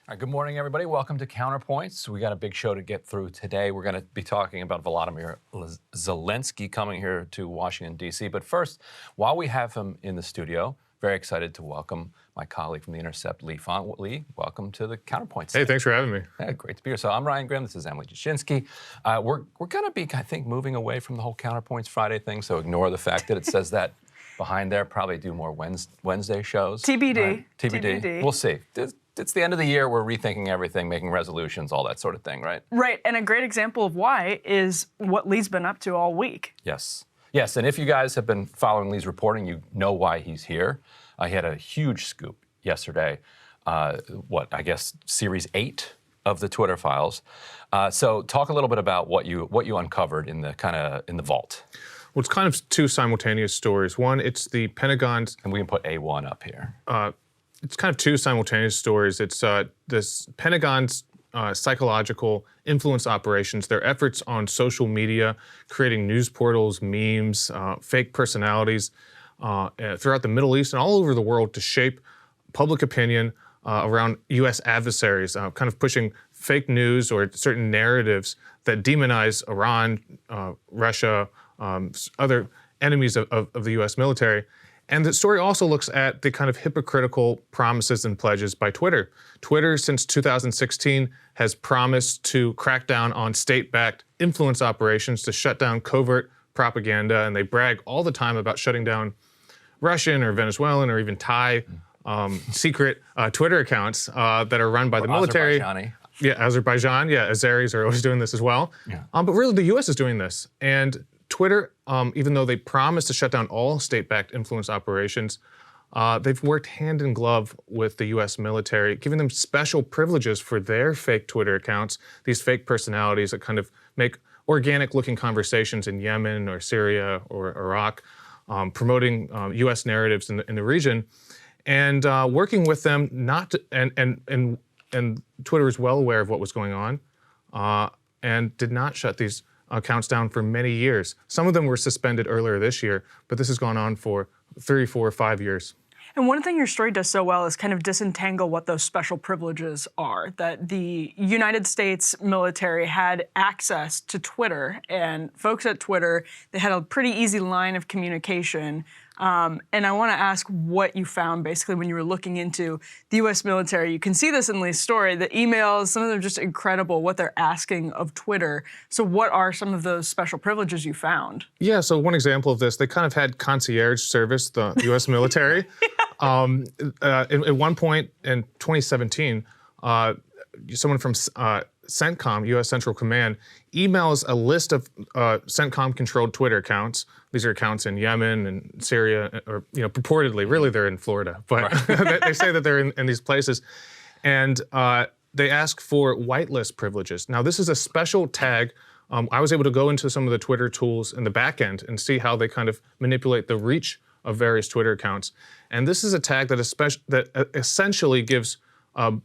All right, good morning, everybody. Welcome to Counterpoints. We got a big show to get through today. We're going to be talking about Volodymyr Zelensky coming here to Washington, D.C. But first, while we have him in the studio, very excited to welcome my colleague from The Intercept, Lee Font. Lee, welcome to the Counterpoints. Hey, thanks for having me. Yeah, great to be here. So I'm Ryan Grimm. This is Emily Jashinsky. We're going to be, I think, moving away from the whole Counterpoints Friday thing, so ignore the fact that it says that behind there. Probably do more Wednesday shows. TBD. Right? TBD. We'll see. It's the end of the year. We're rethinking everything, making resolutions, all that sort of thing, right? Right, and a great example of why is what Lee's been up to all week. Yes. Yes, and if you guys have been following Lee's reporting, you know why he's here. He had a huge scoop yesterday, I guess, Series 8 of the Twitter files. So talk a little bit about what you uncovered in the vault. Well, it's kind of two simultaneous stories. One, it's the Pentagon's... And we can put A1 up here. It's kind of two simultaneous stories. It's this Pentagon's psychological influence operations, their efforts on social media, creating news portals, memes, fake personalities throughout the Middle East and all over the world to shape public opinion around U.S. adversaries, kind of pushing fake news or certain narratives that demonize Iran, Russia, other enemies of the U.S. military. And the story also looks at the kind of hypocritical promises and pledges by Twitter. Twitter, since 2016, has promised to crack down on state-backed influence operations to shut down covert propaganda, and they brag all the time about shutting down Russian or Venezuelan or even Thai secret Twitter accounts that are run by the military. Yeah, Azerbaijan. Yeah, Azeris are always doing this as well. Yeah. But really, the U.S. is doing this. And Twitter, even though they promised to shut down all state-backed influence operations, they've worked hand in glove with the U.S. military, giving them special privileges for their fake Twitter accounts, these fake personalities that kind of make organic-looking conversations in Yemen or Syria or Iraq, promoting U.S. narratives in the region, and working with them and Twitter is well aware of what was going on and did not shut these accounts down for many years. Some of them were suspended earlier this year, but this has gone on for 3, 4, 5 years. And one thing your story does so well is kind of disentangle what those special privileges are, that the United States military had access to Twitter, and folks at Twitter, they had a pretty easy line of communication. And I want to ask what you found basically when you were looking into the U.S. military. You can see this in Lee's story. The emails, some of them are just incredible, what they're asking of Twitter. So what are some of those special privileges you found? Yeah, so one example of this, they kind of had concierge service, the U.S. military. At one point in 2017, someone from CENTCOM, U.S. Central Command, emails a list of CENTCOM-controlled Twitter accounts. These are accounts in Yemen and Syria, or purportedly, really they're in Florida, but right. They say that they're in these places. And they ask for whitelist privileges. Now, this is a special tag. I was able to go into some of the Twitter tools in the back end and see how they kind of manipulate the reach of various Twitter accounts. And this is a tag that essentially gives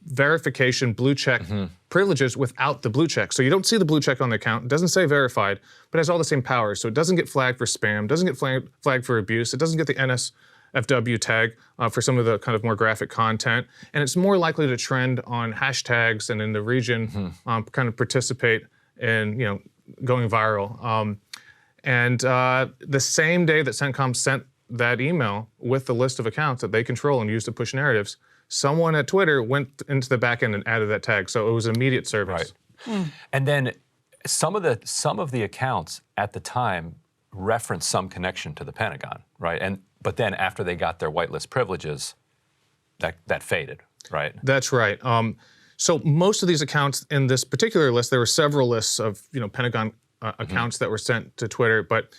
verification blue check privileges without the blue check. So you don't see the blue check on the account. It doesn't say verified, but it has all the same powers. So it doesn't get flagged for spam, doesn't get flagged for abuse. It doesn't get the NSFW tag for some of the kind of more graphic content. And it's more likely to trend on hashtags and in the region, kind of participate in, going viral. And the same day that CENTCOM sent that email with the list of accounts that they control and use to push narratives, someone at Twitter went into the back end and added that tag, so it was immediate service. Right. And then some of the accounts at the time referenced some connection to the Pentagon, right? But then after they got their whitelist privileges, that faded, right? That's right. So most of these accounts in this particular list, there were several lists of Pentagon accounts that were sent to Twitter, but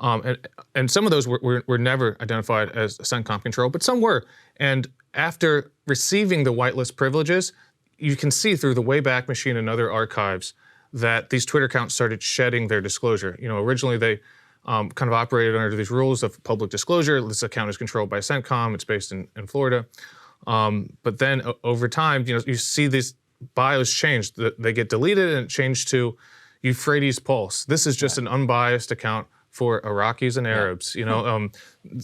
and some of those were never identified as CENTCOM control, but some were. And after receiving the whitelist privileges, you can see through the Wayback Machine and other archives that these Twitter accounts started shedding their disclosure. Originally they kind of operated under these rules of public disclosure. This account is controlled by CENTCOM. It's based in Florida. But then over time, you see these bios change. They get deleted and it changed to Euphrates Pulse. This is just an unbiased account for Iraqis and Arabs.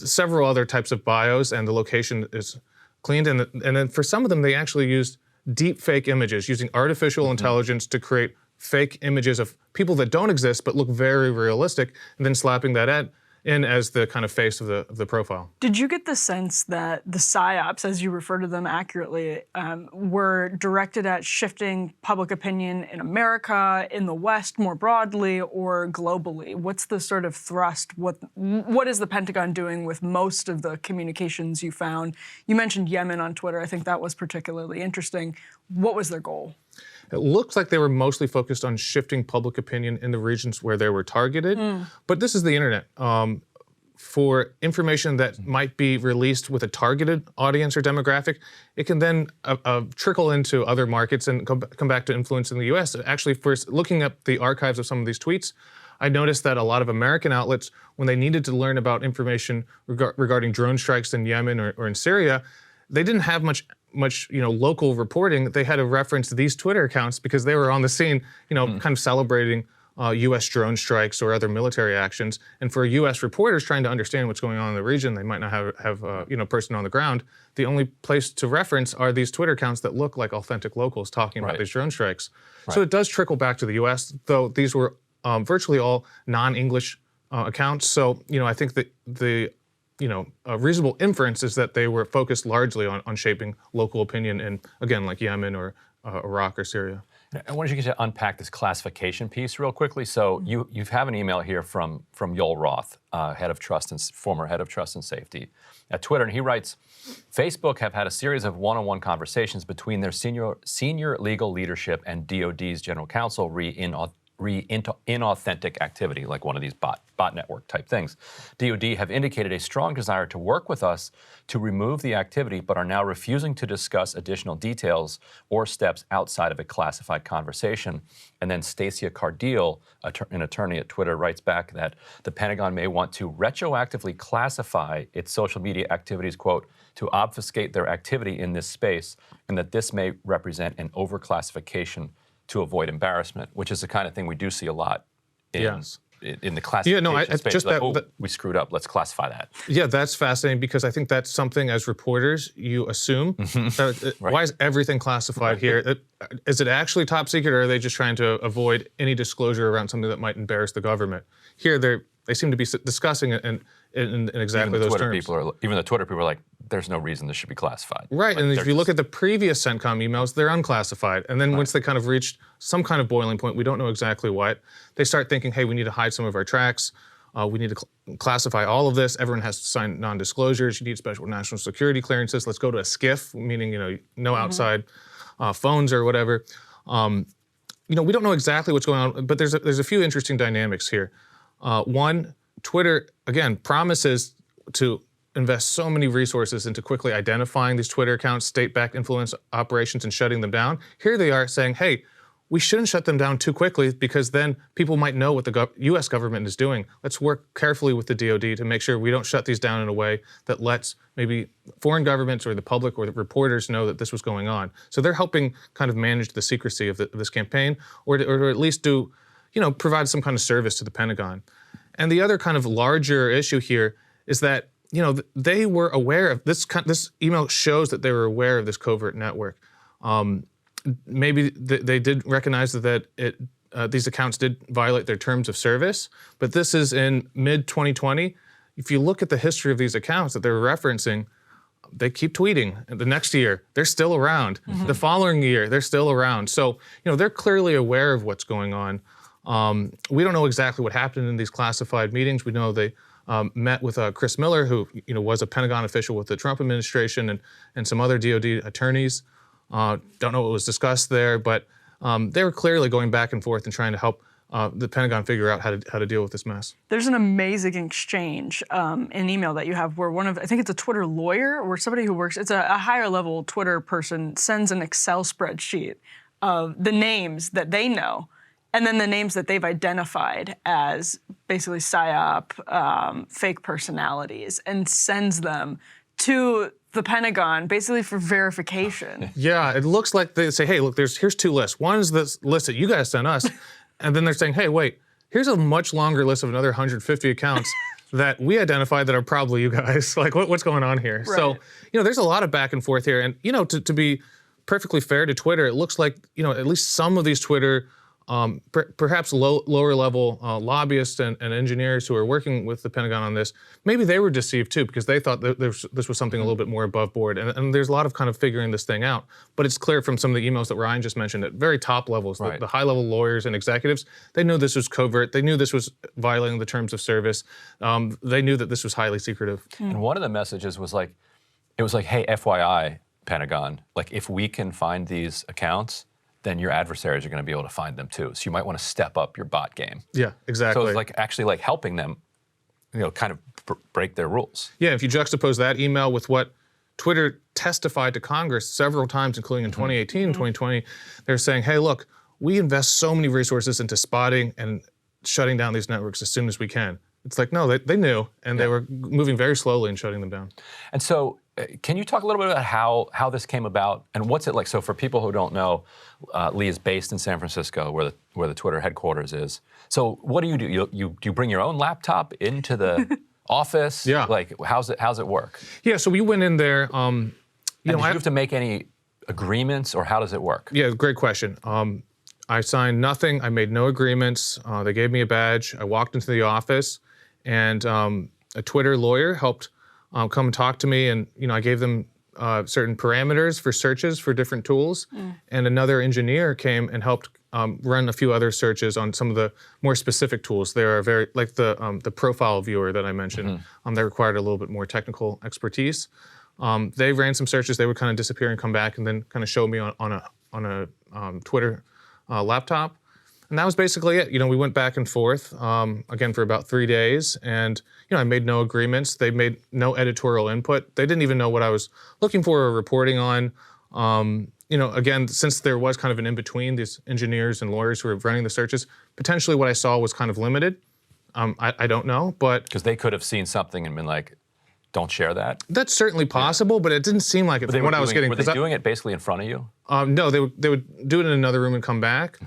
Several other types of bios, and the location is cleaned. And then for some of them, they actually used deep fake images using artificial intelligence to create fake images of people that don't exist but look very realistic, and then slapping that in as the kind of face of the profile. Did you get the sense that the PSYOPs, as you refer to them accurately, were directed at shifting public opinion in America, in the West more broadly, or globally? What's the sort of thrust? What is the Pentagon doing with most of the communications you found? You mentioned Yemen on Twitter. I think that was particularly interesting. What was their goal? It looks like they were mostly focused on shifting public opinion in the regions where they were targeted. But this is the internet. For information that might be released with a targeted audience or demographic, it can then trickle into other markets and come back to influencing the U.S. Actually, first looking up the archives of some of these tweets, I noticed that a lot of American outlets, when they needed to learn about information regarding drone strikes in Yemen or in Syria, they didn't have much local reporting. They had to reference these Twitter accounts because they were on the scene, kind of celebrating U.S. drone strikes or other military actions. And for U.S. reporters trying to understand what's going on in the region, they might not have a person on the ground. The only place to reference are these Twitter accounts that look like authentic locals talking about these drone strikes. So it does trickle back to the U.S., though these were virtually all non-English accounts. So I think that a reasonable inference is that they were focused largely on shaping local opinion in, again, like Yemen or Iraq or Syria. I wanted you to unpack this classification piece real quickly. So you have an email here from Yoel Roth, former head of trust and safety at Twitter, and he writes, Facebook have had a series of one-on-one conversations between their senior legal leadership and DoD's general counsel inauthentic activity, like one of these bot network type things. DoD have indicated a strong desire to work with us to remove the activity, but are now refusing to discuss additional details or steps outside of a classified conversation. And then Stacia Cardeal, an attorney at Twitter, writes back that the Pentagon may want to retroactively classify its social media activities, quote, to obfuscate their activity in this space, and that this may represent an overclassification to avoid embarrassment, which is the kind of thing we do see a lot in the classification space. Just like, we screwed up, let's classify that. Yeah, that's fascinating because I think that's something as reporters you assume. Why is everything classified here? Is it actually top secret, or are they just trying to avoid any disclosure around something that might embarrass the government? Here, they seem to be discussing it in exactly those terms. Even the Twitter people are like, there's no reason this should be classified. Right, like, and if you look at the previous CENTCOM emails, they're unclassified. And then once they kind of reached some kind of boiling point, we don't know exactly what, they start thinking, hey, we need to hide some of our tracks. We need to classify all of this. Everyone has to sign non-disclosures. You need special national security clearances. Let's go to a SCIF, meaning no outside phones or whatever. We don't know exactly what's going on, but there's a few interesting dynamics here. One, Twitter, again, promises to invest so many resources into quickly identifying these Twitter accounts, state-backed influence operations, and shutting them down. Here they are saying, hey, we shouldn't shut them down too quickly because then people might know what the U.S. government is doing. Let's work carefully with the DoD to make sure we don't shut these down in a way that lets maybe foreign governments or the public or the reporters know that this was going on. So they're helping kind of manage the secrecy of this campaign, or at least provide some kind of service to the Pentagon. And the other kind of larger issue here is that they were aware of this. This email shows that they were aware of this covert network. Maybe they did recognize that these accounts did violate their terms of service, but this is in mid-2020. If you look at the history of these accounts that they're referencing, they keep tweeting. The next year, they're still around. The following year, they're still around. So they're clearly aware of what's going on. We don't know exactly what happened in these classified meetings. We know they met with Chris Miller, who was a Pentagon official with the Trump administration, and some other DoD attorneys. Don't know what was discussed there, but they were clearly going back and forth and trying to help the Pentagon figure out how to deal with this mess. There's an amazing exchange in email that you have where I think it's a Twitter lawyer or somebody who works, it's a higher level Twitter person, sends an Excel spreadsheet of the names that they know and then the names that they've identified as basically PSYOP, fake personalities, and sends them to the Pentagon basically for verification. Yeah, it looks like they say, hey, look, here's two lists. One is this list that you guys sent us, and then they're saying, hey, wait, here's a much longer list of another 150 accounts that we identified that are probably you guys. Like, what's going on here? Right. So, there's a lot of back and forth here, and to be perfectly fair to Twitter, it looks like, at least some of these Twitter, perhaps lower level lobbyists and engineers who are working with the Pentagon on this, maybe they were deceived too, because they thought that this was something a little bit more above board. And there's a lot of kind of figuring this thing out. But it's clear from some of the emails that Ryan just mentioned at very top levels, Right. the high level lawyers and executives, they knew this was covert. They knew this was violating the terms of service. They knew that this was highly secretive. And one of the messages was like, it was like, hey, FYI, Pentagon, like if we can find these accounts, then your adversaries are going to be able to find them too. So you might want to step up your bot game. Yeah, exactly. So it's like actually like helping them, kind of break their rules. Yeah, if you juxtapose that email with what Twitter testified to Congress several times, including in 2018 and 2020, they're saying, hey, look, we invest so many resources into spotting and shutting down these networks as soon as we can. It's like, no, they knew, and they were moving very slowly and shutting them down. And so can you talk a little bit about how this came about and what's it like? So for people who don't know, Lee is based in San Francisco, where the Twitter headquarters is. So what do? You bring your own laptop into the office? Yeah. Like how's it work? Yeah, so we went in there. Did you have to make any agreements, or how does it work? Yeah, great question. I signed nothing. I made no agreements. They gave me a badge. I walked into the office, and a Twitter lawyer helped come and talk to me, and I gave them certain parameters for searches for different tools, and another engineer came and helped run a few other searches on some of the more specific tools. They are very like the profile viewer that I mentioned. They required a little bit more technical expertise. They ran some searches. They would kind of disappear and come back, and then kind of show me on a Twitter laptop. And that was basically it. We went back and forth, again, for about 3 days. And, I made no agreements. They made no editorial input. They didn't even know what I was looking for or reporting on. Again, since there was kind of an in-between, these engineers and lawyers who were running the searches, potentially what I saw was kind of limited. I don't know, but... Because they could have seen something and been like, don't share that? That's certainly possible, but it didn't seem like it from what I was getting. Were they doing it basically in front of you? No, they would do it in another room and come back.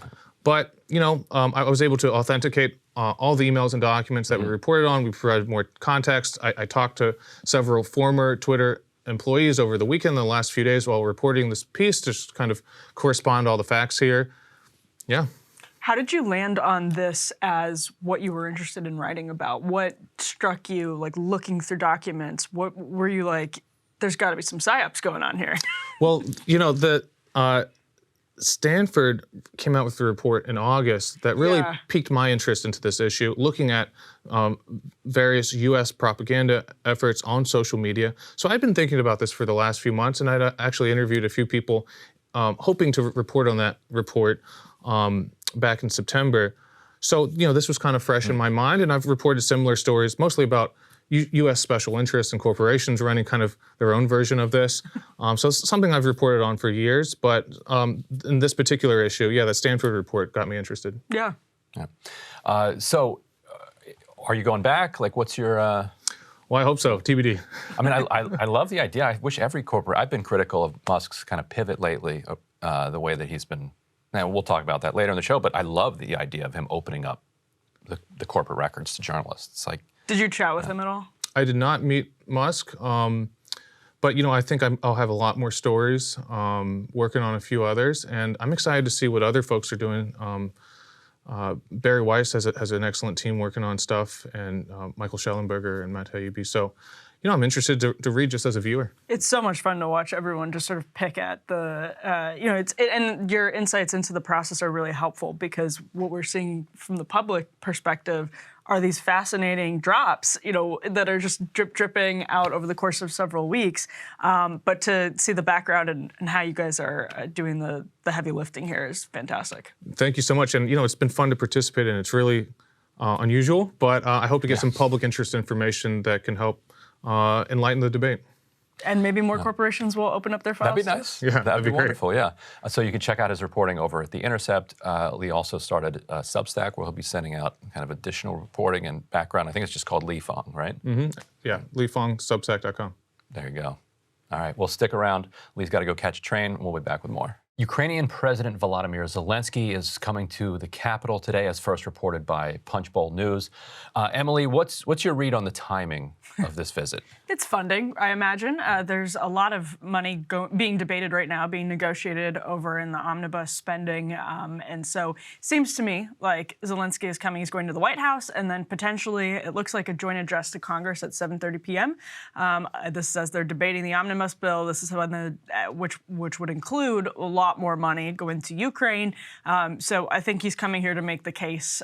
But, I was able to authenticate all the emails and documents that we reported on. We provided more context. I talked to several former Twitter employees over the weekend, the last few days while reporting this piece to just kind of correspond all the facts here. Yeah. How did you land on this as what you were interested in writing about? What struck you, like looking through documents? What were you like, there's got to be some psyops going on here? Well, Stanford came out with a report in August that really piqued my interest into this issue, looking at various U.S. propaganda efforts on social media. So I've been thinking about this for the last few months, and I'd actually interviewed a few people hoping to report on that report back in September. So, this was kind of fresh in my mind, and I've reported similar stories, mostly about U.S. special interests and corporations running kind of their own version of this. So it's something I've reported on for years, but in this particular issue, that Stanford report got me interested. Yeah. So are you going back? Like, what's your... Well, I hope so, TBD. I mean, I love the idea. I wish every corporate... I've been critical of Musk's kind of pivot lately, the way that he's been... Now, we'll talk about that later in the show, but I love the idea of him opening up the corporate records to journalists. Like, did you chat with him at all? I did not meet Musk, but I think I'll have a lot more stories, working on a few others, and I'm excited to see what other folks are doing. Barry Weiss has an excellent team working on stuff, and Michael Schellenberger and Matt Taibbi. So, I'm interested to read just as a viewer. It's so much fun to watch everyone just sort of pick at the, and your insights into the process are really helpful, because what we're seeing from the public perspective are these fascinating drops, that are just dripping out over the course of several weeks. But to see the background and how you guys are doing the heavy lifting here is fantastic. Thank you so much. And, it's been fun to participate in. It's really unusual, but I hope to get some public interest information that can help enlighten the debate. And maybe more corporations will open up their files. That'd be nice. Yeah, that'd be great. wonderful. Yeah. So you can check out his reporting over at The Intercept. Lee also started Substack, where he'll be sending out kind of additional reporting and background. I think it's just called Lee Fong, right? Mm-hmm. Yeah, LeeFongSubstack.com. There you go. All right. Well, stick around. Lee's got to go catch a train. We'll be back with more. Ukrainian President Volodymyr Zelensky is coming to the capital today, as first reported by Punchbowl News. Emily, what's your read on the timing of this visit? It's funding, I imagine. There's a lot of money being debated right now, being negotiated over in the omnibus spending. And so seems to me like Zelensky is coming. He's going to the White House, and then potentially it looks like a joint address to Congress at 7:30 p.m. This says they're debating the omnibus bill. This is when which would include a lot more money going to Ukraine. So I think he's coming here to make the case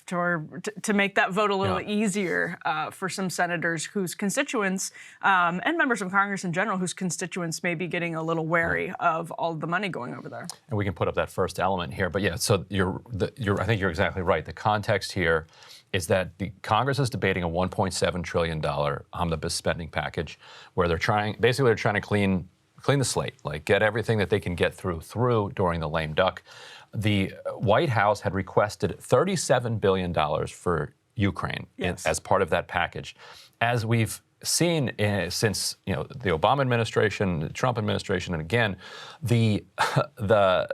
to make that vote a little easier for some senators whose constituents and members of Congress in general whose constituents may be getting a little wary of all the money going over there. And we can put up that first element here. But yeah, so I think you're exactly right. The context here is that the Congress is debating a $1.7 trillion omnibus spending package where they're trying to clean the slate, like get everything that they can get through during the lame duck. The White House had requested $37 billion for Ukraine as part of that package. As we've seen since the Obama administration, the Trump administration, and again, the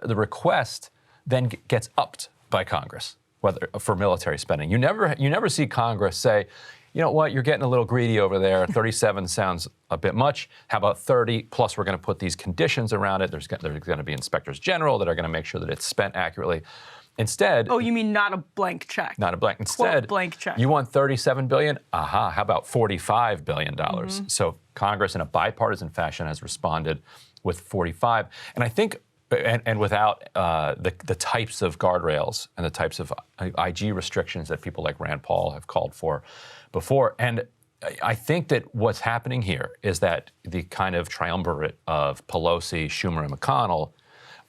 request then gets upped by Congress, whether for military spending. You never see Congress say, you know what, you're getting a little greedy over there. 37 sounds a bit much. How about 30? Plus, we're going to put these conditions around it. There's going to be inspectors general that are going to make sure that it's spent accurately. Instead, oh, you mean not a blank check? Not a blank. Instead, quote, blank check. You want $37 billion? Aha! How about $45 billion? So Congress, in a bipartisan fashion, has responded with 45, and I think. And without the types of guardrails and the types of IG restrictions that people like Rand Paul have called for before. And I think that what's happening here is that the kind of triumvirate of Pelosi, Schumer, and McConnell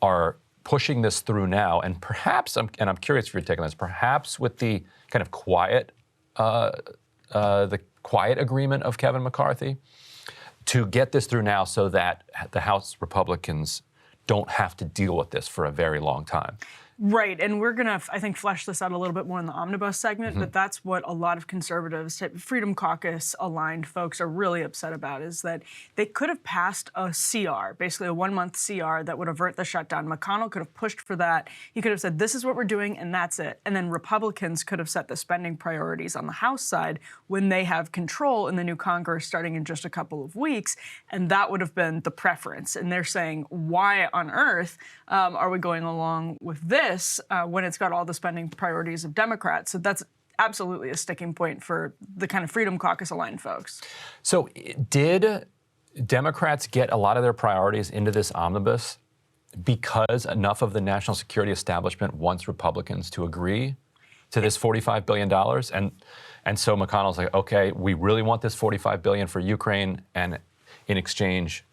are pushing this through now. And perhaps, and I'm curious if you're taking this, perhaps with the kind of quiet agreement of Kevin McCarthy to get this through now so that the House Republicans don't have to deal with this for a very long time. Right, and we're going to, I think, flesh this out a little bit more in the Omnibus segment, but that's what a lot of conservatives, Freedom Caucus-aligned folks are really upset about, is that they could have passed a CR, basically a one-month CR that would avert the shutdown. McConnell could have pushed for that. He could have said, this is what we're doing, and that's it. And then Republicans could have set the spending priorities on the House side when they have control in the new Congress starting in just a couple of weeks, and that would have been the preference. And they're saying, why on earth are we going along with this when it's got all the spending priorities of Democrats? So that's absolutely a sticking point for the kind of Freedom Caucus-aligned folks. So did Democrats get a lot of their priorities into this omnibus because enough of the national security establishment wants Republicans to agree to this $45 billion? And so McConnell's like, okay, we really want this $45 billion for Ukraine, and in exchange,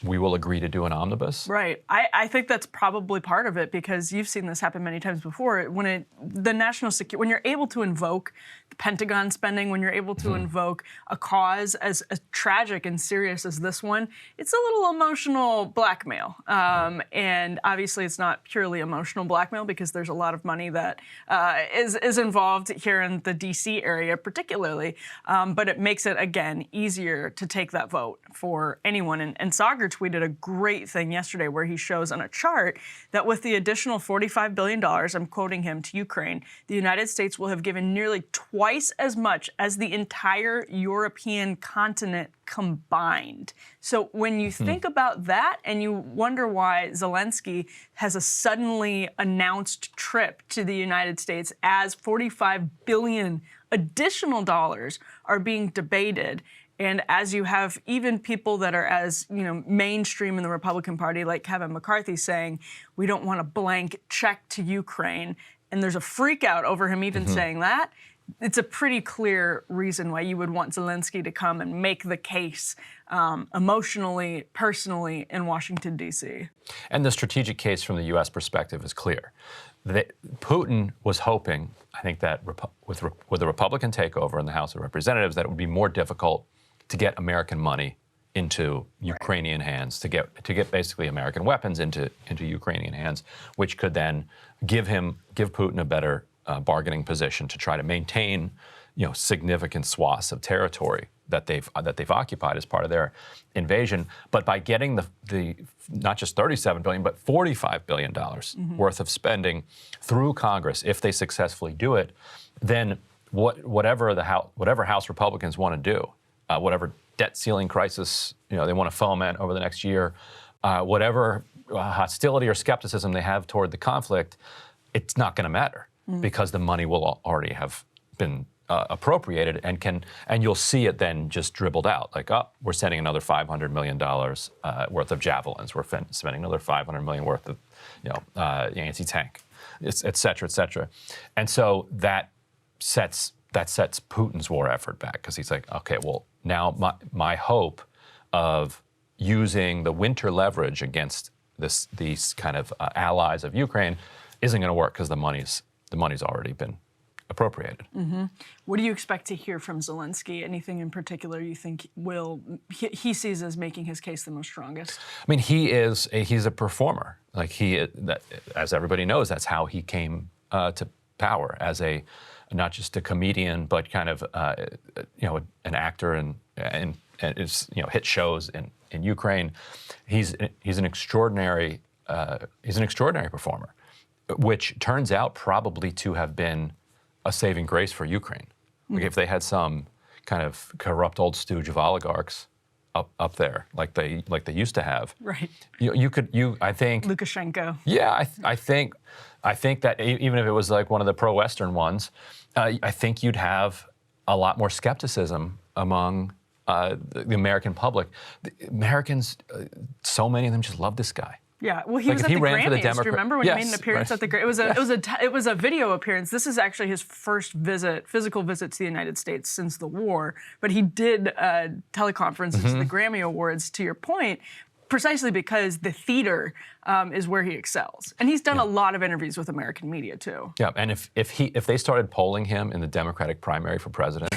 we will agree to do an omnibus? Right. I think that's probably part of it, because you've seen this happen many times before. When you're able to invoke the Pentagon spending, when you're able to invoke a cause as tragic and serious as this one, it's a little emotional blackmail. And obviously it's not purely emotional blackmail, because there's a lot of money that is involved here in the D.C. area particularly. But it makes it, again, easier to take that vote for anyone. And Sagar tweeted a great thing yesterday where he shows on a chart that with the additional $45 billion, I'm quoting him, to Ukraine, the United States will have given nearly twice as much as the entire European continent combined. So when you think about that and you wonder why Zelensky has a suddenly announced trip to the United States as $45 billion additional dollars are being debated, and as you have even people that are as mainstream in the Republican Party, like Kevin McCarthy, saying we don't want a blank check to Ukraine, and there's a freak out over him even saying that, it's a pretty clear reason why you would want Zelensky to come and make the case emotionally, personally in Washington, D.C. And the strategic case from the U.S. perspective is clear. Putin was hoping, I think, that with the Republican takeover in the House of Representatives, that it would be more difficult to get American money into Ukrainian hands, to get basically American weapons into Ukrainian hands, which could then give Putin a better bargaining position to try to maintain significant swaths of territory that they've occupied as part of their invasion. But by getting the not just $37 billion, but $45 billion worth of spending through Congress, if they successfully do it, then whatever House Republicans want to do, whatever debt ceiling crisis they want to foment over the next year, whatever hostility or skepticism they have toward the conflict, it's not going to matter because the money will already have been appropriated, and you'll see it then just dribbled out. Like, oh, we're sending another $500 million worth of javelins. We're spending another $500 million worth of anti-tank, et cetera, et cetera. And so that sets Putin's war effort back, because he's like, okay, well, now my hope of using the winter leverage against these kind of allies of Ukraine isn't going to work because the money's already been appropriated. What do you expect to hear from Zelensky? Anything in particular you think he sees as making his case the most strongest? I mean, he's a performer. Like as everybody knows, that's how he came to power, as not just a comedian, but kind of an actor and is hit shows in Ukraine. He's an extraordinary performer, which turns out probably to have been a saving grace for Ukraine. Like if they had some kind of corrupt old stooge of oligarchs up there, like they used to have, right? I think Lukashenko. Yeah, I think that even if it was like one of the pro-Western ones, I think you'd have a lot more skepticism among the American public. The Americans, so many of them just love this guy. Yeah, well, he was at the Grammys. Do you remember when he made an appearance right. at the Grammys? It was a video appearance. This is actually his first physical visit to the United States since the war. But he did teleconferences to the Grammy Awards, to your point, precisely because the theater is where he excels. And he's done a lot of interviews with American media too. Yeah, and if they started polling him in the Democratic primary for president,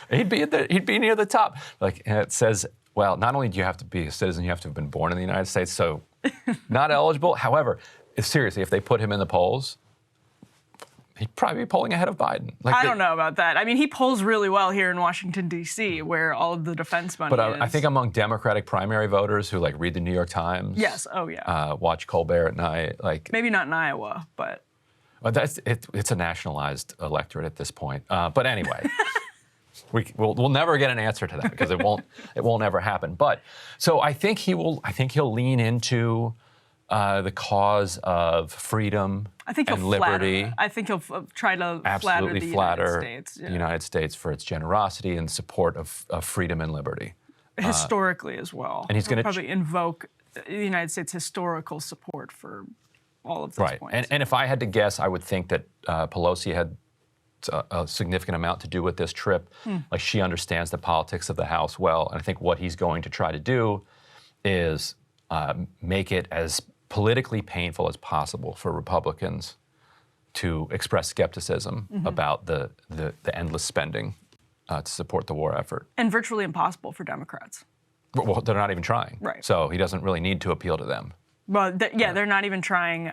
he'd be near the top. Like it says. Well, not only do you have to be a citizen, you have to have been born in the United States, so not eligible. However, seriously, if they put him in the polls, he'd probably be polling ahead of Biden. I don't know about that. I mean, he polls really well here in Washington, D.C., where all of the defense money is. I think among Democratic primary voters who read the New York Times. Yes, oh yeah. Watch Colbert at night. Maybe not in Iowa, but. Well, it's a nationalized electorate at this point. But anyway. We'll never get an answer to that because it won't ever happen. But so I think he'll lean into the cause of freedom and liberty. I think he'll try to absolutely flatter the United States. Yeah. The United States for its generosity and support of freedom and liberty. Historically as well. And he's going to probably invoke the United States' historical support for all of those points. And if I had to guess, I would think that Pelosi had a significant amount to do with this trip. Like she understands the politics of the House well, and I think what he's going to try to do is make it as politically painful as possible for Republicans to express skepticism about the endless spending to support the war effort. And virtually impossible for Democrats. Well, they're not even trying. Right. So he doesn't really need to appeal to them. Well, they're not even trying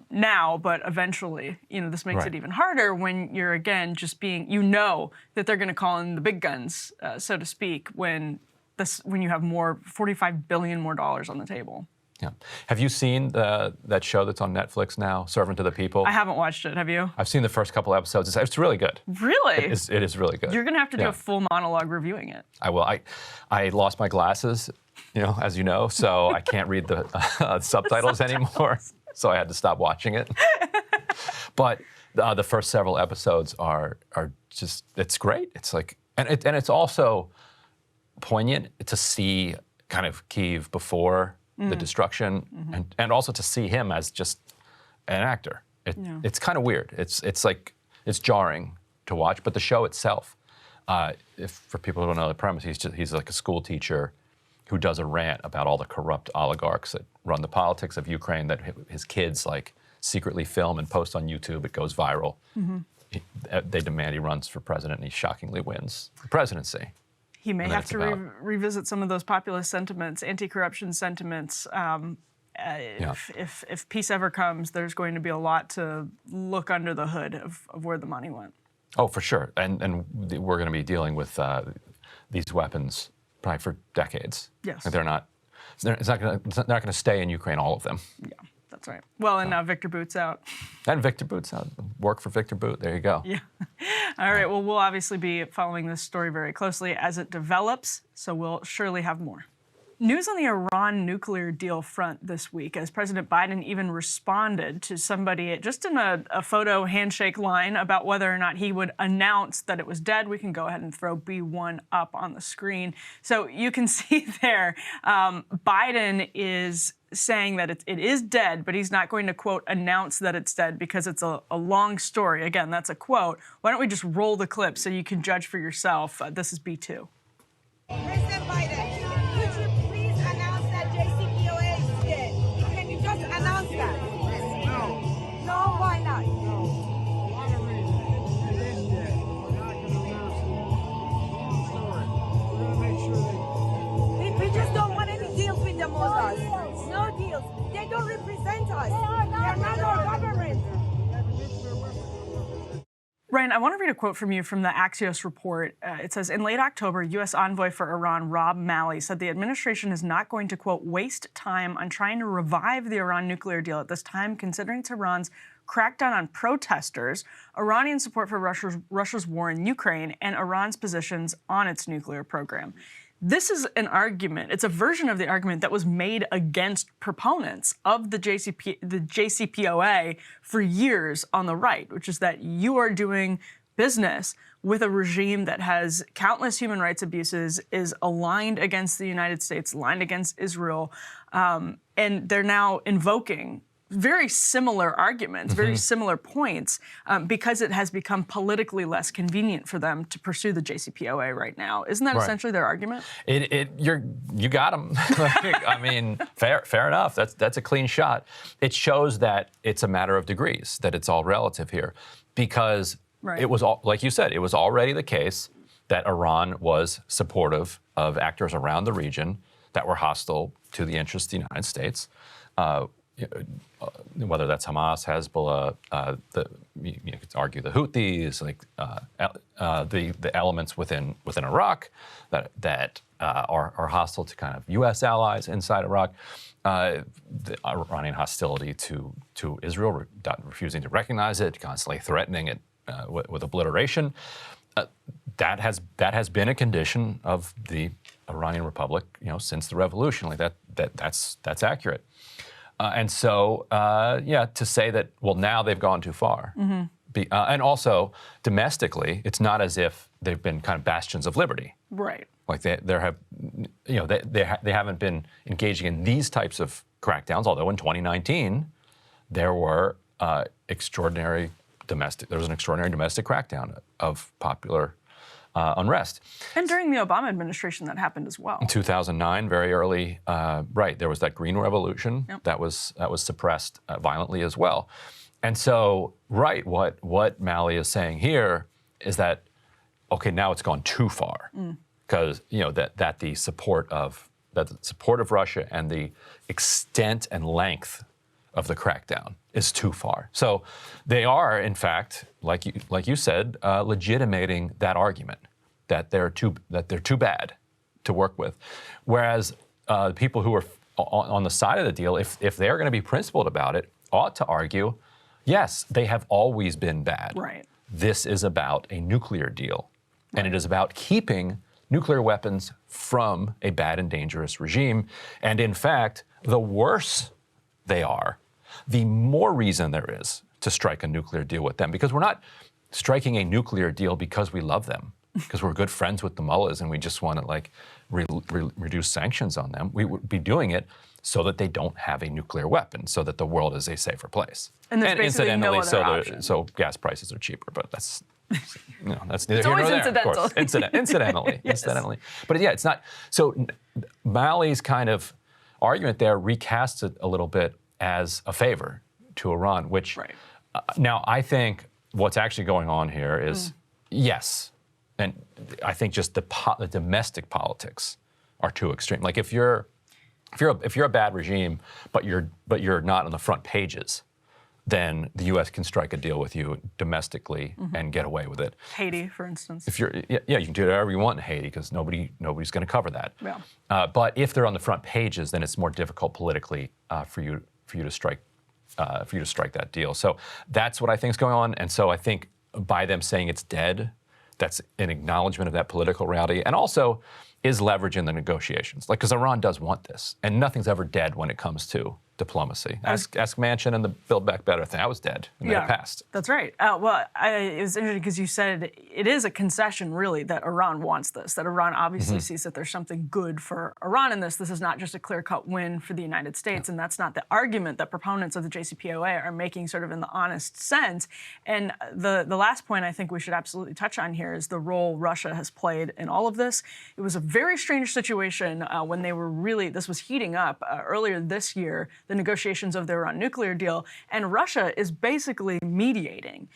now, but eventually, this makes it even harder when you're, again, just being, that they're going to call in the big guns, so to speak, when you have $45 billion more on the table. Yeah. Have you seen that show that's on Netflix now, Servant to the People? I haven't watched it. Have you? I've seen the first couple episodes. It's really good. Really? It is really good. You're going to have to do a full monologue reviewing it. I will. I lost my glasses, as you know, so I can't read the subtitles anymore. So I had to stop watching it. But the first several episodes are just, it's great. It's and it's also poignant to see kind of Kyiv before the destruction, and also to see him as just an actor. It's kind of weird. It's jarring to watch, but the show itself, for people who don't know the premise, he's like a school teacher who does a rant about all the corrupt oligarchs that run the politics of Ukraine that his kids secretly film and post on YouTube. It goes viral. They demand he runs for president, and he shockingly wins the presidency. He may have to revisit some of those populist sentiments, anti-corruption sentiments, If peace ever comes, there's going to be a lot to look under the hood of where the money went. Oh, for sure. And we're going to be dealing with these weapons probably for decades. Yes. They're not going to stay in Ukraine, all of them. Yeah, that's right. Well, and now Victor Boot's out. And Victor Boot's out. Work for Victor Boot. There you go. Yeah. All right. Well, we'll obviously be following this story very closely as it develops, so we'll surely have more. News on the Iran nuclear deal front this week, as President Biden even responded to somebody just in a photo handshake line about whether or not he would announce that it was dead. We can go ahead and throw B1 up on the screen. So you can see there, Biden is saying that it is dead, but he's not going to, quote, announce that it's dead because it's a long story. Again, that's a quote. Why don't we just roll the clip so you can judge for yourself? This is B2. President Biden, could you please announce that JCPOA is dead? Can you just announce that? No. No, why not? No. A lot of reasons. It is dead. We're not going to announce it. Long story. We're going to make sure that We just don't want any deals with the Mossad. No deals. They don't represent us. They're not our government. Ryan, I want to read a quote from you from the Axios report. It says, in late October, U.S. envoy for Iran, Rob Malley, said the administration is not going to, quote, waste time on trying to revive the Iran nuclear deal at this time, considering Tehran's crackdown on protesters, Iranian support for Russia's war in Ukraine, and Iran's positions on its nuclear program. This is an argument. It's a version of the argument that was made against proponents of the JCPOA for years on the right, which is that you are doing business with a regime that has countless human rights abuses, is aligned against the United States, aligned against Israel, and they're now invoking very similar arguments, very similar points, because it has become politically less convenient for them to pursue the JCPOA right now. Isn't that essentially their argument? You got them. I mean, fair enough. That's a clean shot. It shows that it's a matter of degrees, that it's all relative here, because it was like you said, it was already the case that Iran was supportive of actors around the region that were hostile to the interests of the United States. Whether that's Hamas, Hezbollah, you could argue the Houthis, like the elements within Iraq that are hostile to kind of U.S. allies inside Iraq, the Iranian hostility to Israel, refusing to recognize it, constantly threatening it with obliteration. That has been a condition of the Iranian Republic, since the revolution. Like that's accurate. And so, to say that, well, now they've gone too far. And also, domestically, it's not as if they've been kind of bastions of liberty. Right. Like they haven't been engaging in these types of crackdowns, although in 2019, there were there was an extraordinary domestic crackdown of popular unrest. And during the Obama administration, that happened as well. In 2009, very early, there was that Green Revolution that was suppressed violently as well. And so, what Malley is saying here is that, okay, now it's gone too far, because that the support of Russia and the extent and length of the crackdown is too far. So they are, in fact, like you said, legitimating that argument that they're too bad to work with. Whereas people who are on the side of the deal, if they're going to be principled about it, ought to argue, yes, they have always been bad. Right. This is about a nuclear deal, and it is about keeping nuclear weapons from a bad and dangerous regime. And in fact, the worse they are, the more reason there is to strike a nuclear deal with them, because we're not striking a nuclear deal because we love them, because we're good friends with the mullahs and we just want to reduce sanctions on them. We would be doing it so that they don't have a nuclear weapon, so that the world is a safer place. And there's basically no other option. So gas prices are cheaper, but that's that's neither It's here nor always there. incidental. Of course. Incidentally, Yes. incidentally. But yeah, it's not. So Malley's kind of argument there recasts it a little bit as a favor to Iran, which now I think what's actually going on here is yes, and I think just the domestic politics are too extreme. Like if you're if you're a bad regime, but you're not on the front pages, then the U.S. can strike a deal with you domestically and get away with it. Haiti, for instance. If you're, yeah, you can do whatever you want in Haiti because nobody's going to cover that. Yeah. But if they're on the front pages, then it's more difficult politically for you to strike that deal. So that's what I think is going on. And so I think by them saying it's dead, that's an acknowledgement of that political reality, and also is leverage in the negotiations. Like, because Iran does want this, and nothing's ever dead when it comes to diplomacy. Ask Manchin and the Build Back Better thing. That was dead, and then it passed. That's right. Well, it was interesting because you said it is a concession, really, that Iran wants this, that Iran obviously sees that there's something good for Iran in this. This is not just a clear-cut win for the United States, and that's not the argument that proponents of the JCPOA are making sort of in the honest sense. And the last point I think we should absolutely touch on here is the role Russia has played in all of this. It was a very strange situation when they were this was heating up earlier this year, the negotiations of the Iran nuclear deal, and Russia is basically mediating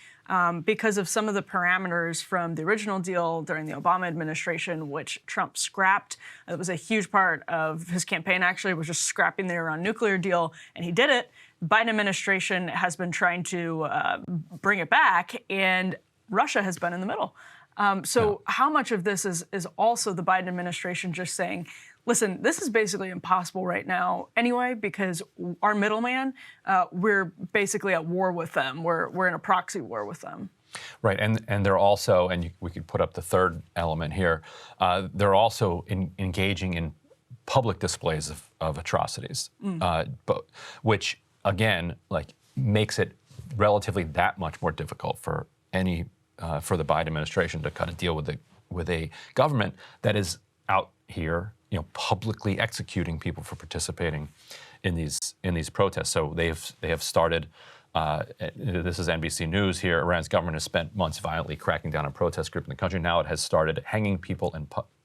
because of some of the parameters from the original deal during the Obama administration, which Trump scrapped. It was a huge part of his campaign, actually, was just scrapping the Iran nuclear deal, and he did it. The Biden administration has been trying to bring it back, and Russia has been in the middle. So how much of this is also the Biden administration just saying, listen, this is basically impossible right now anyway, because our middleman, we're basically at war with them. We're in a proxy war with them. Right, and they're also, and we could put up the third element here, they're also engaging in public displays of atrocities, but which, again, like makes it relatively that much more difficult for for the Biden administration to kind of deal with a government that is out here, publicly executing people for participating in these protests. So they have started. This is NBC News here. Iran's government has spent months violently cracking down on protest groups in the country. Now it has started hanging people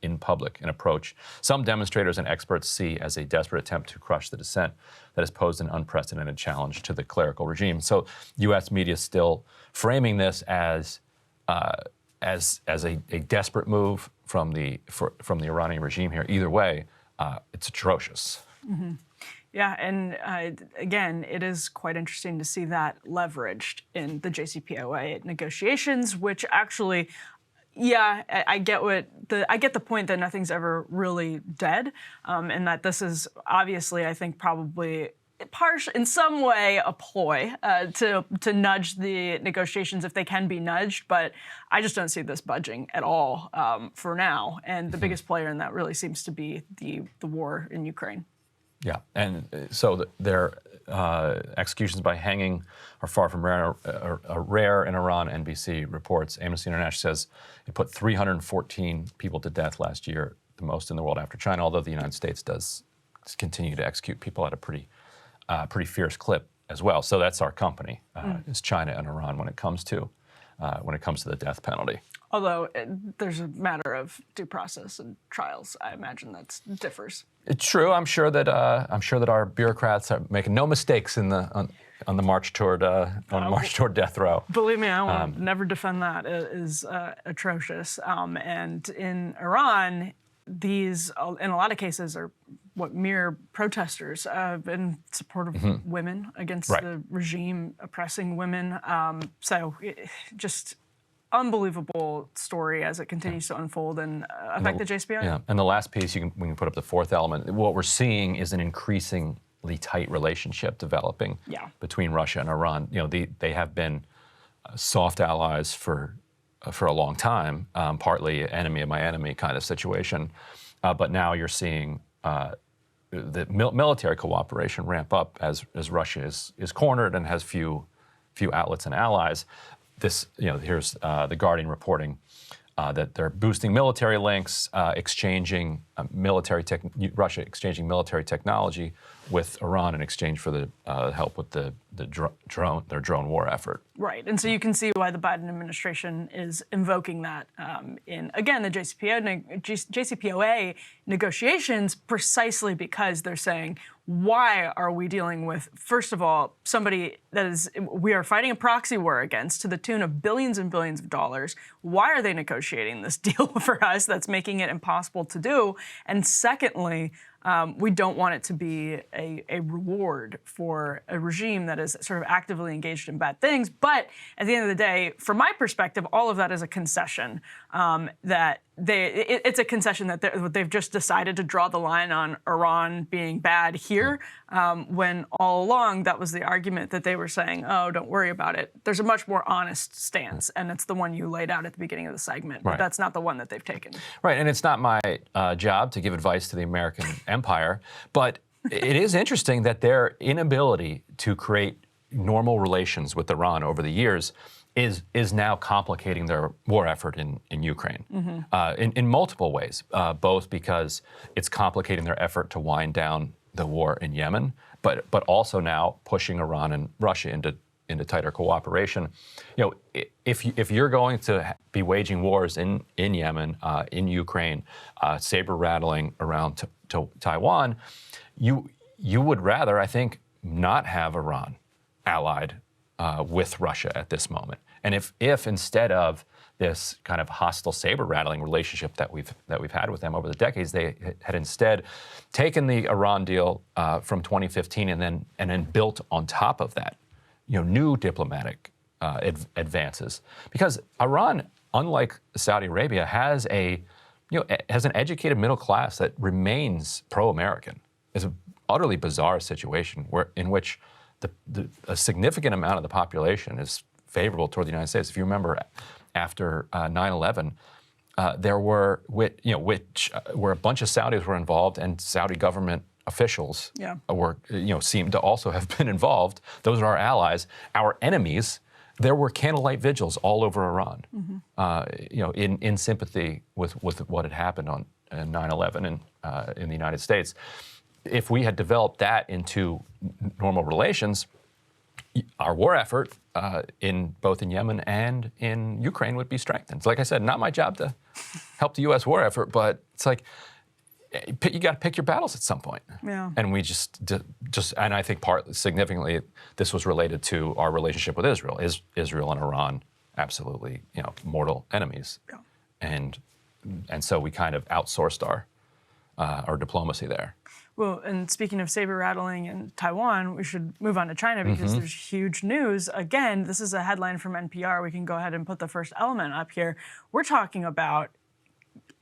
in public, an approach some demonstrators and experts see as a desperate attempt to crush the dissent that has posed an unprecedented challenge to the clerical regime. So U.S. media is still framing this as a desperate move from the Iranian regime here. Either way, it's atrocious. Yeah, and again, it is quite interesting to see that leveraged in the JCPOA negotiations, which actually, I get the point that nothing's ever really dead, and that this is obviously, I think, probably in some way a ploy to nudge the negotiations if they can be nudged, but I just don't see this budging at all for now. And the biggest player in that really seems to be the war in Ukraine. Yeah, and so their executions by hanging are far from rare in Iran. NBC reports. Amnesty International says it put 314 people to death last year, the most in the world after China, although the United States does continue to execute people at a pretty fierce clip as well. So that's our company, is China and Iran when it comes to the death penalty. Although there's a matter of due process and trials, I imagine that differs. It's true. I'm sure that our bureaucrats are making no mistakes on the march toward death row. Believe me, I will never defend that. It is atrocious. And in Iran, these, in a lot of cases, are mere protesters in support of women against the regime oppressing women. So just unbelievable story as it continues to unfold and affect the JCPOA. Yeah, and the last piece, we can put up the fourth element. What we're seeing is an increasingly tight relationship developing between Russia and Iran. They have been soft allies for a long time, partly enemy of my enemy kind of situation. But now you're seeing the military cooperation ramp up as Russia is cornered and has few outlets and allies. Here's the Guardian reporting that they're boosting military links, Russia exchanging military technology with Iran in exchange for the help with their drone war effort. Right, and so you can see why the Biden administration is invoking that in, again, the JCPOA negotiations, precisely because they're saying, why are we dealing with, first of all, somebody we are fighting a proxy war against to the tune of billions and billions of dollars? Why are they negotiating this deal for us that's making it impossible to do? And secondly, We don't want it to be a reward for a regime that is sort of actively engaged in bad things. But at the end of the day, from my perspective, all of that is a concession that it's a concession that they've just decided to draw the line on Iran being bad here, when all along that was the argument that they were saying, oh, don't worry about it. There's a much more honest stance, and it's the one you laid out at the beginning of the segment, but that's not the one that they've taken. Right, and it's not my job to give advice to the American empire, but it is interesting that their inability to create normal relations with Iran over the years is now complicating their war effort in Ukraine in multiple ways, both because it's complicating their effort to wind down the war in Yemen, but also now pushing Iran and Russia into tighter cooperation. You know, if you're going to be waging wars in Yemen, in Ukraine, saber rattling around Taiwan, you would rather, I think, not have Iran allied with Russia at this moment. And if instead of this kind of hostile saber rattling relationship that we've had with them over the decades, they had instead taken the Iran deal from 2015 and then built on top of that, new diplomatic advances, because Iran, unlike Saudi Arabia, has an educated middle class that remains pro-American. It's an utterly bizarre situation in which a significant amount of the population is favorable toward the United States. If you remember, after 9/11, there were where a bunch of Saudis were involved, and Saudi government officials seemed to also have been involved. Those are our allies. Our enemies. There were candlelight vigils all over Iran, in sympathy with what had happened on 9/11 in the United States. If we had developed that into normal relations, our war effort both in Yemen and in Ukraine would be strengthened. So like I said, not my job to help the U.S. war effort, but it's like you got to pick your battles at some point. Yeah. And we just and I think significantly this was related to our relationship with Israel. Israel and Iran, absolutely, mortal enemies. Yeah. And so we kind of outsourced our diplomacy there. Well, and speaking of saber rattling in Taiwan, we should move on to China because there's huge news. Again, this is a headline from NPR. We can go ahead and put the first element up here. We're talking about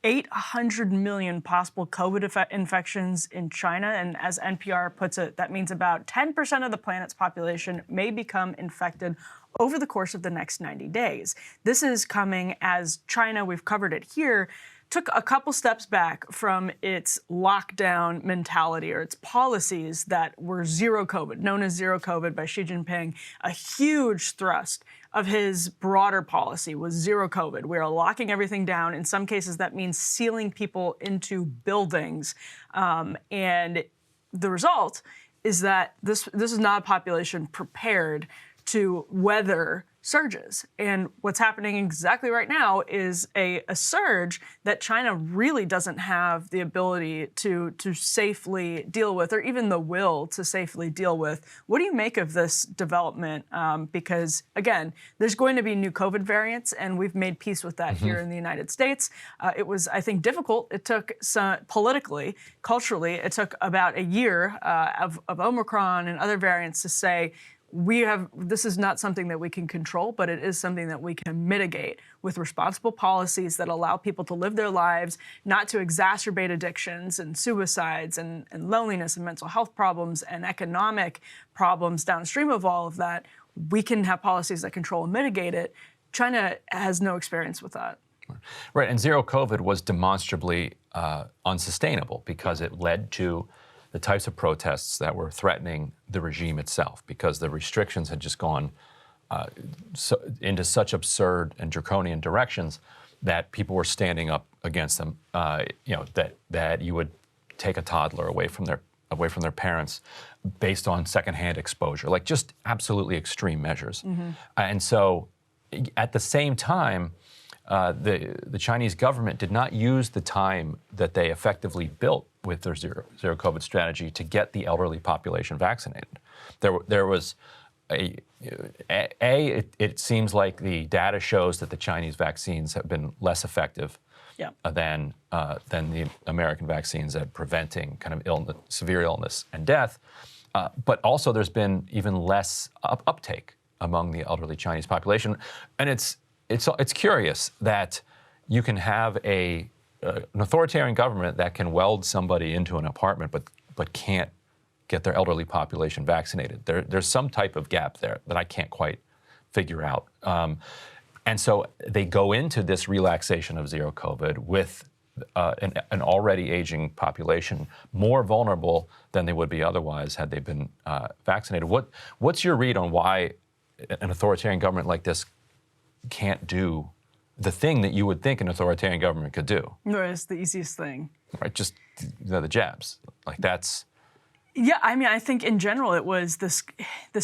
800 million possible COVID infections in China. And as NPR puts it, that means about 10% of the planet's population may become infected over the course of the next 90 days. This is coming as China, we've covered it here, took a couple steps back from its lockdown mentality or its policies that were zero COVID, known as zero COVID by Xi Jinping. A huge thrust of his broader policy was zero COVID. We are locking everything down. In some cases, that means sealing people into buildings. And the result is that this is not a population prepared to weather surges. And what's happening exactly right now is a surge that China really doesn't have the ability to safely deal with, or even the will to safely deal with. What do you make of this development? Because, again, there's going to be new COVID variants, and we've made peace with that here in the United States. It was, I think, difficult. It took politically, culturally, it took about a year of Omicron and other variants to say, this is not something that we can control, but it is something that we can mitigate with responsible policies that allow people to live their lives, not to exacerbate addictions and suicides and loneliness and mental health problems and economic problems downstream of all of that. We can have policies that control and mitigate it. China has no experience with that. Right, and zero COVID was demonstrably unsustainable because it led to the types of protests that were threatening the regime itself, because the restrictions had just gone into such absurd and draconian directions that people were standing up against them. That you would take a toddler away from their parents based on secondhand exposure, like just absolutely extreme measures. And so, at the same time, the Chinese government did not use the time that they effectively built with their zero COVID strategy to get the elderly population vaccinated. There was it seems like the data shows that the Chinese vaccines have been less effective Yeah. than the American vaccines at preventing kind of illness, severe illness and death. But also, there's been even less uptake among the elderly Chinese population, and it's curious that you can have an authoritarian government that can weld somebody into an apartment, but can't get their elderly population vaccinated. There's some type of gap there that I can't quite figure out. And so they go into this relaxation of zero COVID with an already aging population, more vulnerable than they would be otherwise had they been vaccinated. What's your read on why an authoritarian government like this can't do the thing that you would think an authoritarian government could do? No, it's the easiest thing. Right, just the jabs. Like that's. Yeah, I mean, I think in general it was this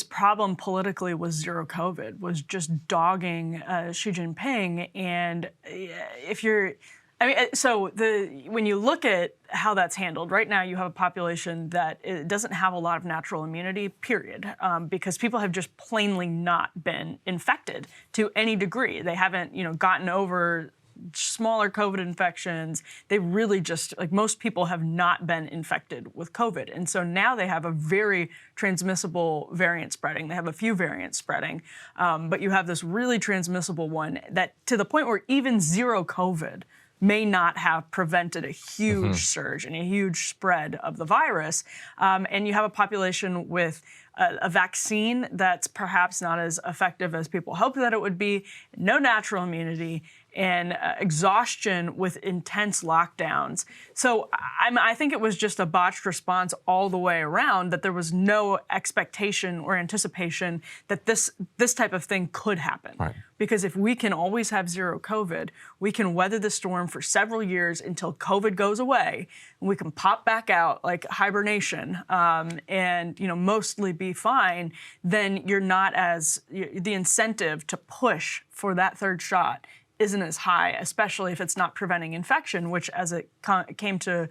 problem politically was zero COVID, was just dogging Xi Jinping. And if you're, I mean, so when you look at how that's handled, right now you have a population that it doesn't have a lot of natural immunity, period, because people have just plainly not been infected to any degree. They haven't, gotten over smaller COVID infections. They really just, like most people have not been infected with COVID. And so now they have a very transmissible variant spreading. They have a few variants spreading, but you have this really transmissible one that to the point where even zero COVID may not have prevented a huge surge and a huge spread of the virus. And you have a population with a vaccine that's perhaps not as effective as people hoped that it would be, no natural immunity, and exhaustion with intense lockdowns. So I think it was just a botched response all the way around, that there was no expectation or anticipation that this type of thing could happen. Right. Because if we can always have zero COVID, we can weather the storm for several years until COVID goes away, and we can pop back out like hibernation and mostly be fine. Then you're not as the incentive to push for that third shot isn't as high, especially if it's not preventing infection, which as it came to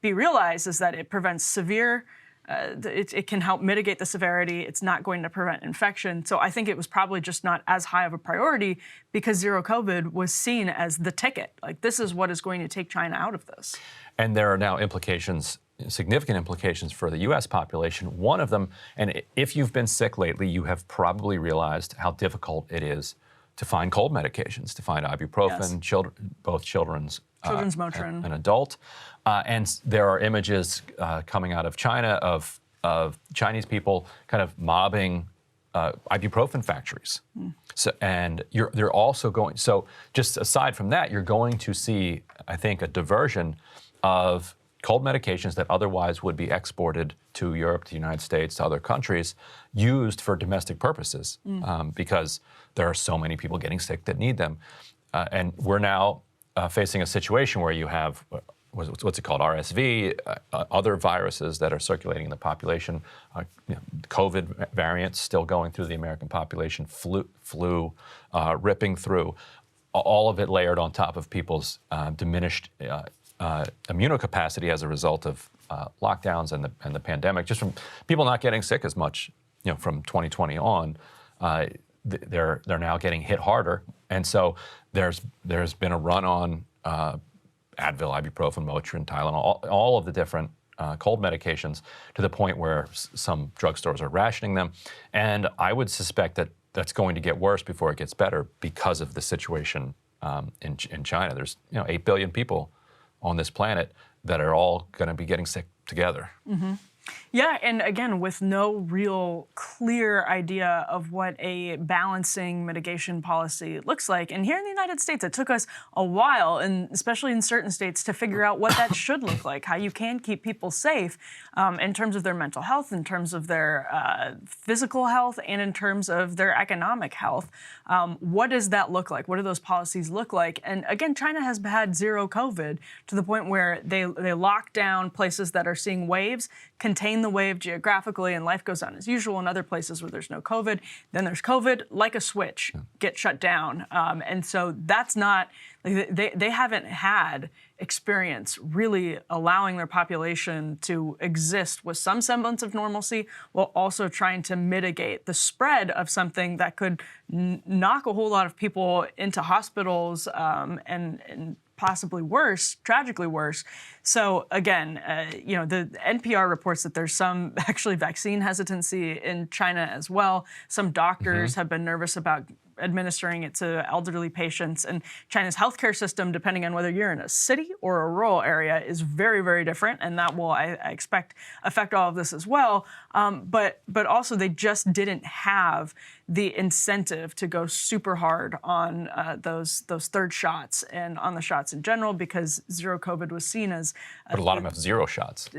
be realized is that it prevents severe, it can help mitigate the severity. It's not going to prevent infection. So I think it was probably just not as high of a priority because zero COVID was seen as the ticket. Like this is what is going to take China out of this. And there are now significant implications for the U.S. population. One of them, and if you've been sick lately, you have probably realized how difficult it is to find cold medications, to find ibuprofen, Yes. both children's Motrin. and adult. And there are images coming out of China of Chinese people kind of mobbing ibuprofen factories. So, and they're also going, so just aside from that, you're going to see, I think, a diversion of cold medications that otherwise would be exported to Europe, to the United States, to other countries, used for domestic purposes because there are so many people getting sick that need them. And we're now facing a situation where you have, what's it called, RSV, other viruses that are circulating in the population, COVID variants still going through the American population, flu ripping through, all of it layered on top of people's diminished immunocapacity as a result of lockdowns and the pandemic, just from people not getting sick as much, from 2020 on. They're now getting hit harder, and so there's been a run on Advil, ibuprofen, Motrin, Tylenol, all of the different cold medications, to the point where some drugstores are rationing them, and I would suspect that that's going to get worse before it gets better because of the situation in China. There's 8 billion people on this planet that are all going to be getting sick together. Mm-hmm. Yeah, and again, with no real clear idea of what a balancing mitigation policy looks like. And here in the United States, it took us a while, and especially in certain states, to figure out what that should look like, how you can keep people safe in terms of their mental health, in terms of their physical health, and in terms of their economic health. What does that look like? What do those policies look like? And again, China has had zero COVID to the point where they lock down places that are seeing waves, contain the wave geographically, and life goes on as usual. In other places where there's no COVID, then there's COVID, like a switch, get shut down. And so that's not, they haven't had experience really allowing their population to exist with some semblance of normalcy while also trying to mitigate the spread of something that could knock a whole lot of people into hospitals and possibly worse, tragically worse. So again, the NPR reports that there's some actually vaccine hesitancy in China as well. Some doctors have been nervous about administering it to elderly patients. And China's healthcare system, depending on whether you're in a city or a rural area, is very, very different. And that will, I expect, affect all of this as well. But also they just didn't have the incentive to go super hard on those third shots and on the shots in general, because zero COVID was seen as. But a lot of them have 0 shots.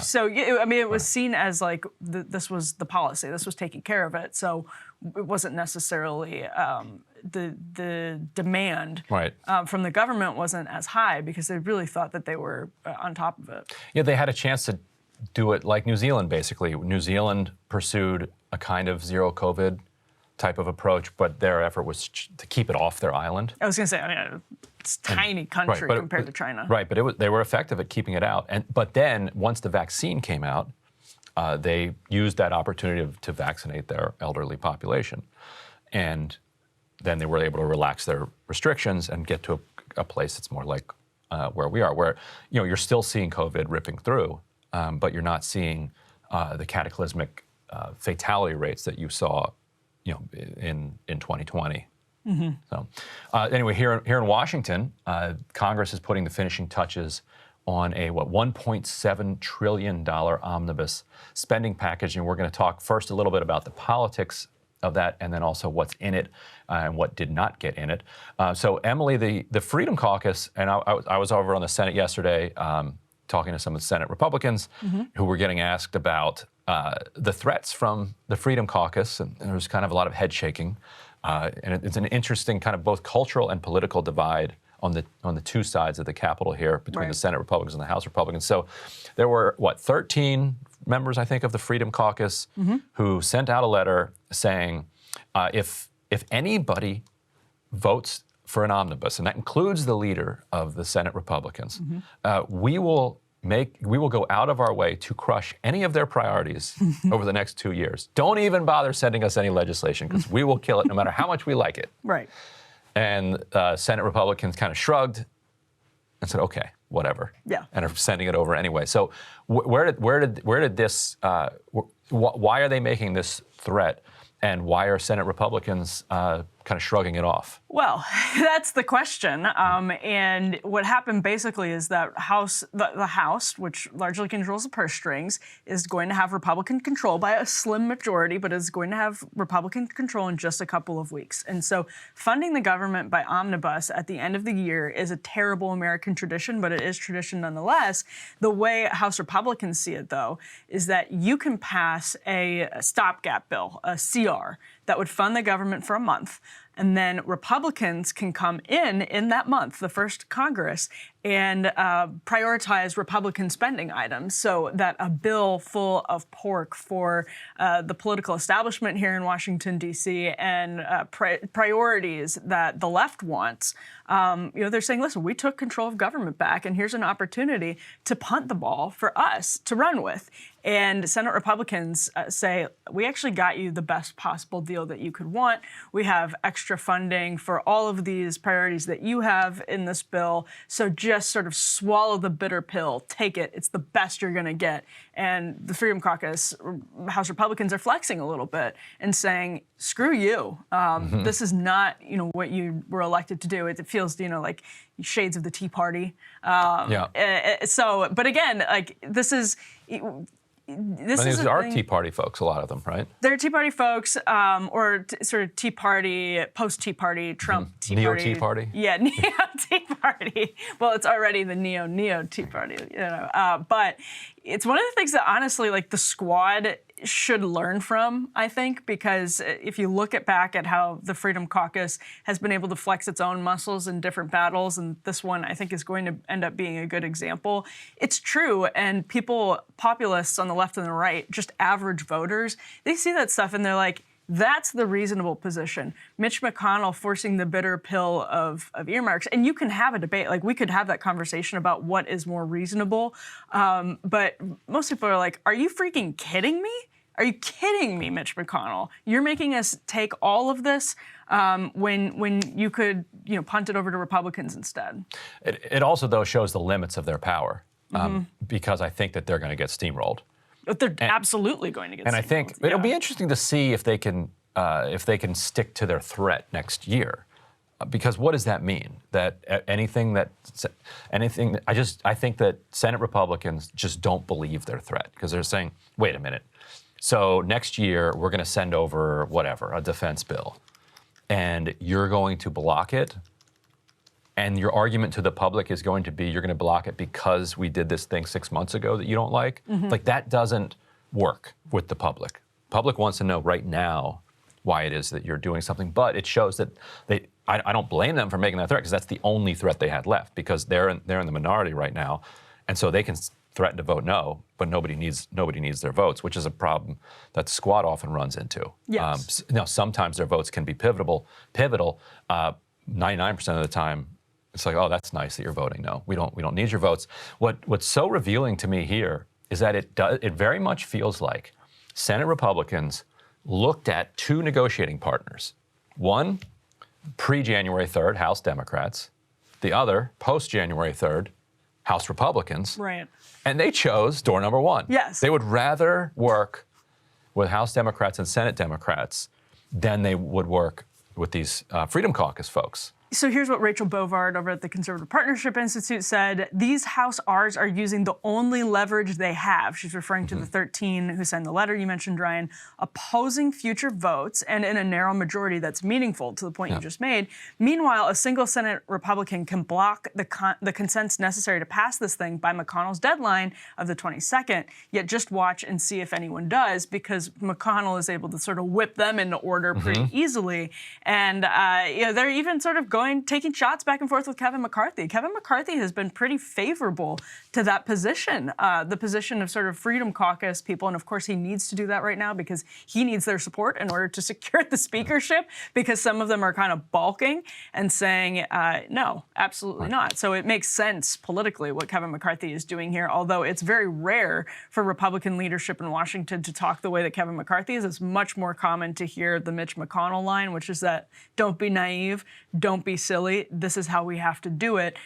So I mean, it was seen as like this was the policy. This was taking care of it. So it wasn't necessarily the demand from the government wasn't as high, because they really thought that they were on top of it. Yeah, they had a chance to do it like New Zealand, basically. New Zealand pursued a kind of zero COVID type of approach, but their effort was to keep it off their island. I was going to say, I mean, it's a tiny country compared to China. Right, but they were effective at keeping it out. But then once the vaccine came out, they used that opportunity to vaccinate their elderly population. And then they were able to relax their restrictions and get to a place that's more like where we are, where you're still seeing COVID ripping through, but you're not seeing the cataclysmic fatality rates that you saw in 2020. So anyway, here in Washington, Congress is putting the finishing touches on a $1.7 trillion omnibus spending package, and we're going to talk first a little bit about the politics of that, and then also what's in it and what did not get in it. So Emily, the Freedom Caucus, and I was over on the Senate yesterday talking to some of the Senate Republicans who were getting asked about the threats from the Freedom Caucus, and there was kind of a lot of head shaking. And it's an interesting kind of both cultural and political divide on the two sides of the Capitol here between the Senate Republicans and the House Republicans. So there were, 13 members, I think, of the Freedom Caucus who sent out a letter saying if anybody votes for an omnibus, and that includes the leader of the Senate Republicans, we will go out of our way to crush any of their priorities over the next 2 years. Don't even bother sending us any legislation, because we will kill it no matter how much we like it. Right. And Senate Republicans kind of shrugged and said, "Okay, whatever." Yeah. And are sending it over anyway. So where did this? Why are they making this threat? And why are Senate Republicans kind of shrugging it off? Well, that's the question. And what happened basically is that the House, which largely controls the purse strings, is going to have Republican control by a slim majority, but is going to have Republican control in just a couple of weeks. And so funding the government by omnibus at the end of the year is a terrible American tradition, but it is tradition nonetheless. The way House Republicans see it, though, is that you can pass a stopgap bill, a CR, that would fund the government for a month. And then Republicans can come in that month, the first Congress, and prioritize Republican spending items, so that a bill full of pork for the political establishment here in Washington, D.C., and priorities that the left wants, they're saying, listen, we took control of government back, and here's an opportunity to punt the ball for us to run with. And Senate Republicans say, we actually got you the best possible deal that you could want. We have extra funding for all of these priorities that you have in this bill. So just sort of swallow the bitter pill, take it. It's the best you're going to get. And the Freedom Caucus, House Republicans, are flexing a little bit and saying, screw you. This is not, what you were elected to do. It feels, like shades of the Tea Party. But again, like this is. These are Tea Party folks, a lot of them, right? They're Tea Party folks, or sort of Tea Party, post-Tea Party, Trump Tea Party. Neo-Tea Party? Yeah, Neo-Tea Party. Well, it's already the Neo-Tea Party, But it's one of the things that, honestly, like the Squad should learn from, I think, because if you look back at how the Freedom Caucus has been able to flex its own muscles in different battles, and this one, I think, is going to end up being a good example. It's true, and populists on the left and the right, just average voters, they see that stuff and they're like, that's the reasonable position. Mitch McConnell forcing the bitter pill of earmarks. And you can have a debate. Like, we could have that conversation about what is more reasonable. But most people are like, are you freaking kidding me? Are you kidding me, Mitch McConnell? You're making us take all of this when you could punt it over to Republicans instead. It also, though, shows the limits of their power because I think that they're going to get steamrolled. But they're absolutely going to get steamrolled. And I think it'll be interesting to see if they can stick to their threat next year. Because what does that mean? That I think that Senate Republicans just don't believe their threat because they're saying, wait a minute. So next year we're going to send over whatever, a defense bill, and you're going to block it. And your argument to the public is going to be you're going to block it because we did this thing 6 months ago that you don't like. Like that doesn't work with the public. Public wants to know right now why it is that you're doing something, but it shows that I don't blame them for making that threat because that's the only threat they had left because they're in the minority right now, and so they can threaten to vote no, but nobody needs their votes, which is a problem that the squad often runs into. Yes. Sometimes their votes can be pivotal. 99% of the time, it's like, oh, that's nice that you're voting no. We don't need your votes. What's so revealing to me here is that it very much feels like Senate Republicans looked at two negotiating partners. One, pre-January 3rd, House Democrats. The other, post-January 3rd, House Republicans. Right. And they chose door number one. Yes. They would rather work with House Democrats and Senate Democrats than they would work with these Freedom Caucus folks. So here's what Rachel Bovard over at the Conservative Partnership Institute said. These House Rs are using the only leverage they have. She's referring to the 13 who signed the letter you mentioned, Ryan, opposing future votes and in a narrow majority that's meaningful to the point you just made. Meanwhile, a single Senate Republican can block the consents necessary to pass this thing by McConnell's deadline of the 22nd, yet just watch and see if anyone does because McConnell is able to sort of whip them into order pretty easily. And they're even sort of taking shots back and forth with Kevin McCarthy. Kevin McCarthy has been pretty favorable to that position, the position of sort of Freedom Caucus people. And of course, he needs to do that right now because he needs their support in order to secure the speakership because some of them are kind of balking and saying, no, absolutely not. So it makes sense politically what Kevin McCarthy is doing here, although it's very rare for Republican leadership in Washington to talk the way that Kevin McCarthy is. It's much more common to hear the Mitch McConnell line, which is that don't be naive, don't be silly. This is how we have to do it.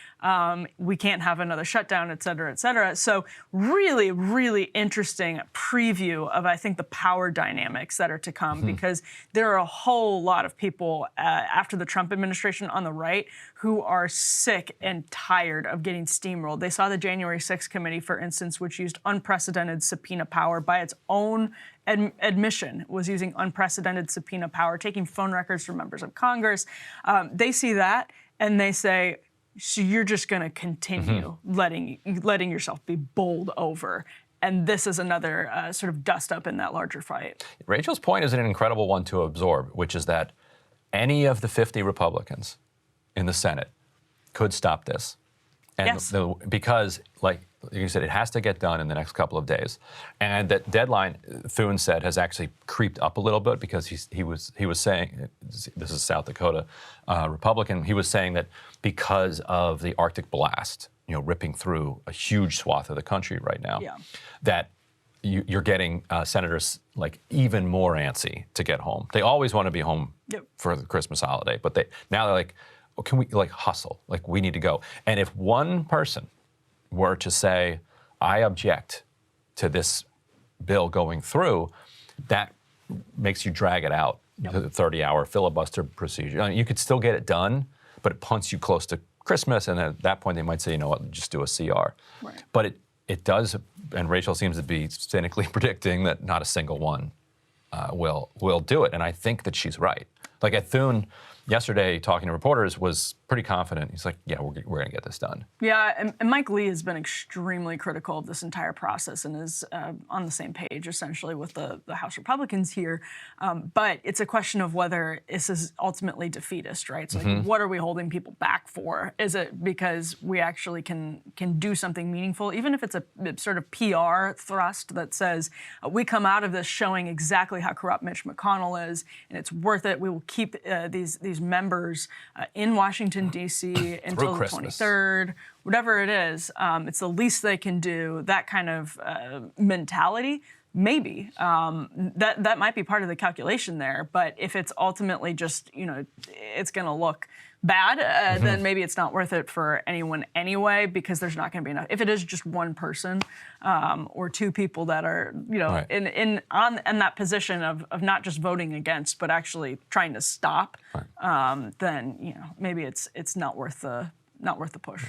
We can't have another shutdown, et cetera, et cetera. So really, really interesting preview of, I think, the power dynamics that are to come because there are a whole lot of people after the Trump administration on the right who are sick and tired of getting steamrolled. They saw the January 6th committee, for instance, which used unprecedented subpoena power by its own admission, was using unprecedented subpoena power, taking phone records from members of Congress. They see that and they say, so you're just going to continue letting yourself be bowled over. And this is another sort of dust up in that larger fight. Rachel's point is an incredible one to absorb, which is that any of the 50 Republicans in the Senate could stop this. And because, like you said, it has to get done in the next couple of days. And that deadline, Thune said, has actually creeped up a little bit because he was saying, this is South Dakota Republican, he was saying that because of the Arctic blast, ripping through a huge swath of the country right now, that you're getting senators like even more antsy to get home. They always want to be home for the Christmas holiday, but now they're like, oh, can we hustle? Like we need to go. And if one person were to say, I object to this bill going through, that makes you drag it out to the 30-hour filibuster procedure. I mean, you could still get it done, but it punts you close to Christmas, and at that point they might say, you know what, just do a CR. Right. But it does, and Rachel seems to be cynically predicting that not a single one will do it, and I think that she's right. Like at Thune yesterday, talking to reporters, was pretty confident. He's like, yeah, we're going to get this done. Yeah, and Mike Lee has been extremely critical of this entire process and is on the same page, essentially, with the House Republicans here. But it's a question of whether this is ultimately defeatist, right? So like, what are we holding people back for? Is it because we actually can do something meaningful, even if it's a sort of PR thrust that says, we come out of this showing exactly how corrupt Mitch McConnell is, and it's worth it. We will keep these members in Washington, D.C. until the 23rd. whatever it is, it's the least they can do, that kind of mentality. Maybe that might be part of the calculation there, but if it's ultimately just, it's going to look bad, then maybe it's not worth it for anyone anyway, because there's not going to be enough. If it is just one person or two people that are, Right. in that position of not just voting against, but actually trying to stop, then maybe it's not worth the push.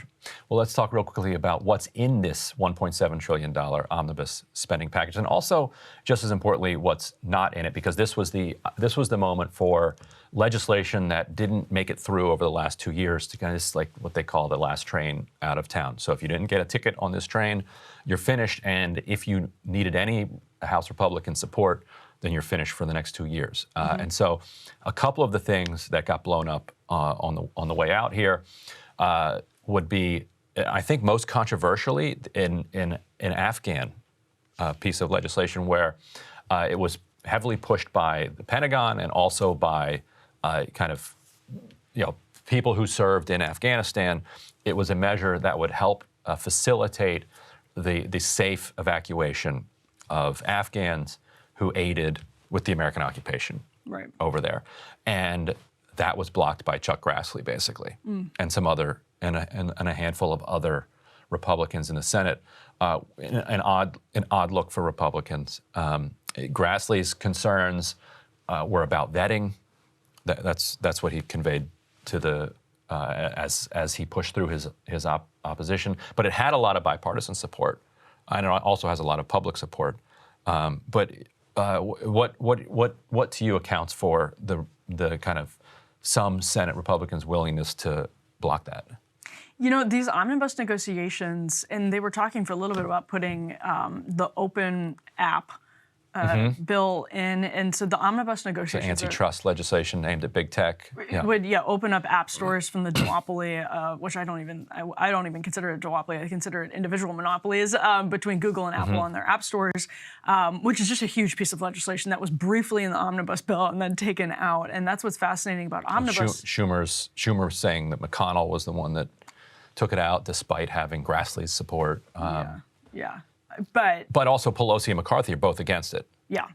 Well, let's talk real quickly about what's in this $1.7 trillion omnibus spending package, and also, just as importantly, what's not in it, because this was the moment for legislation that didn't make it through over the last 2 years to kind of like what they call the last train out of town. So if you didn't get a ticket on this train, you're finished, and if you needed any House Republican support, then you're finished for the next 2 years. And so, a couple of the things that got blown up on the way out here. Would be, I think, most controversially in an Afghan piece of legislation where it was heavily pushed by the Pentagon and also by people who served in Afghanistan. It was a measure that would help facilitate the safe evacuation of Afghans who aided with the American occupation over there. And that was blocked by Chuck Grassley, basically, and some other, and a handful of other Republicans in the Senate. An odd look for Republicans. Grassley's concerns were about vetting. That's what he conveyed to the as he pushed through his opposition. But it had a lot of bipartisan support, and it also has a lot of public support. But what to you accounts for the kind of some Senate Republicans' willingness to block that? These omnibus negotiations, and they were talking for a little bit about putting the open app bill in, and so the omnibus negotiations, antitrust legislation aimed at big tech, would open up app stores from the duopoly, which I don't even consider it a duopoly. I consider it individual monopolies between Google and Apple on their app stores, which is just a huge piece of legislation that was briefly in the omnibus bill and then taken out. And that's what's fascinating about omnibus. Schumer saying that McConnell was the one that took it out, despite having Grassley's support. But also Pelosi and McCarthy are both against it. Yeah.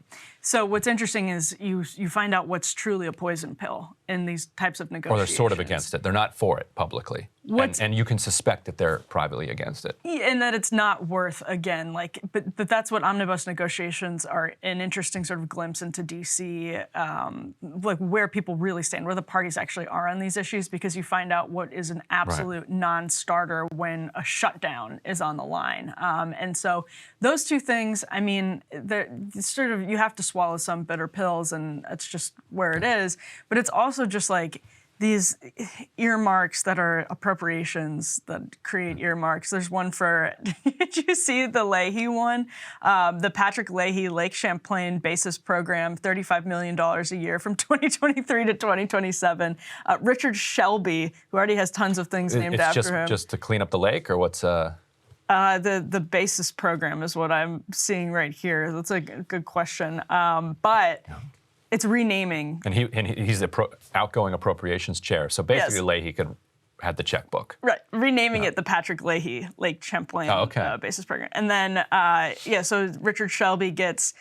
So what's interesting is you find out what's truly a poison pill in these types of negotiations. Or they're sort of against it. They're not for it publicly. And you can suspect that they're privately against it. And that it's not worth, again, but that's what omnibus negotiations are, an interesting sort of glimpse into D.C., where people really stand, where the parties actually are on these issues, because you find out what is an absolute non-starter when a shutdown is on the line. And so those two things, I mean, you have to swallow some bitter pills, and that's just where it is. But it's also just like these earmarks that are appropriations that create earmarks. There's one for, did you see the Leahy one? The Patrick Leahy Lake Champlain Basis Program, $35 million a year from 2023 to 2027. Richard Shelby, who already has tons of things named after him. Just to clean up the lake, or what's... The basis program is what I'm seeing right here. That's a good question. But it's renaming. And he's the outgoing appropriations chair. So basically, Leahy had the checkbook. Right. Renaming it the Patrick Leahy Lake Champlain basis program. And then, so Richard Shelby gets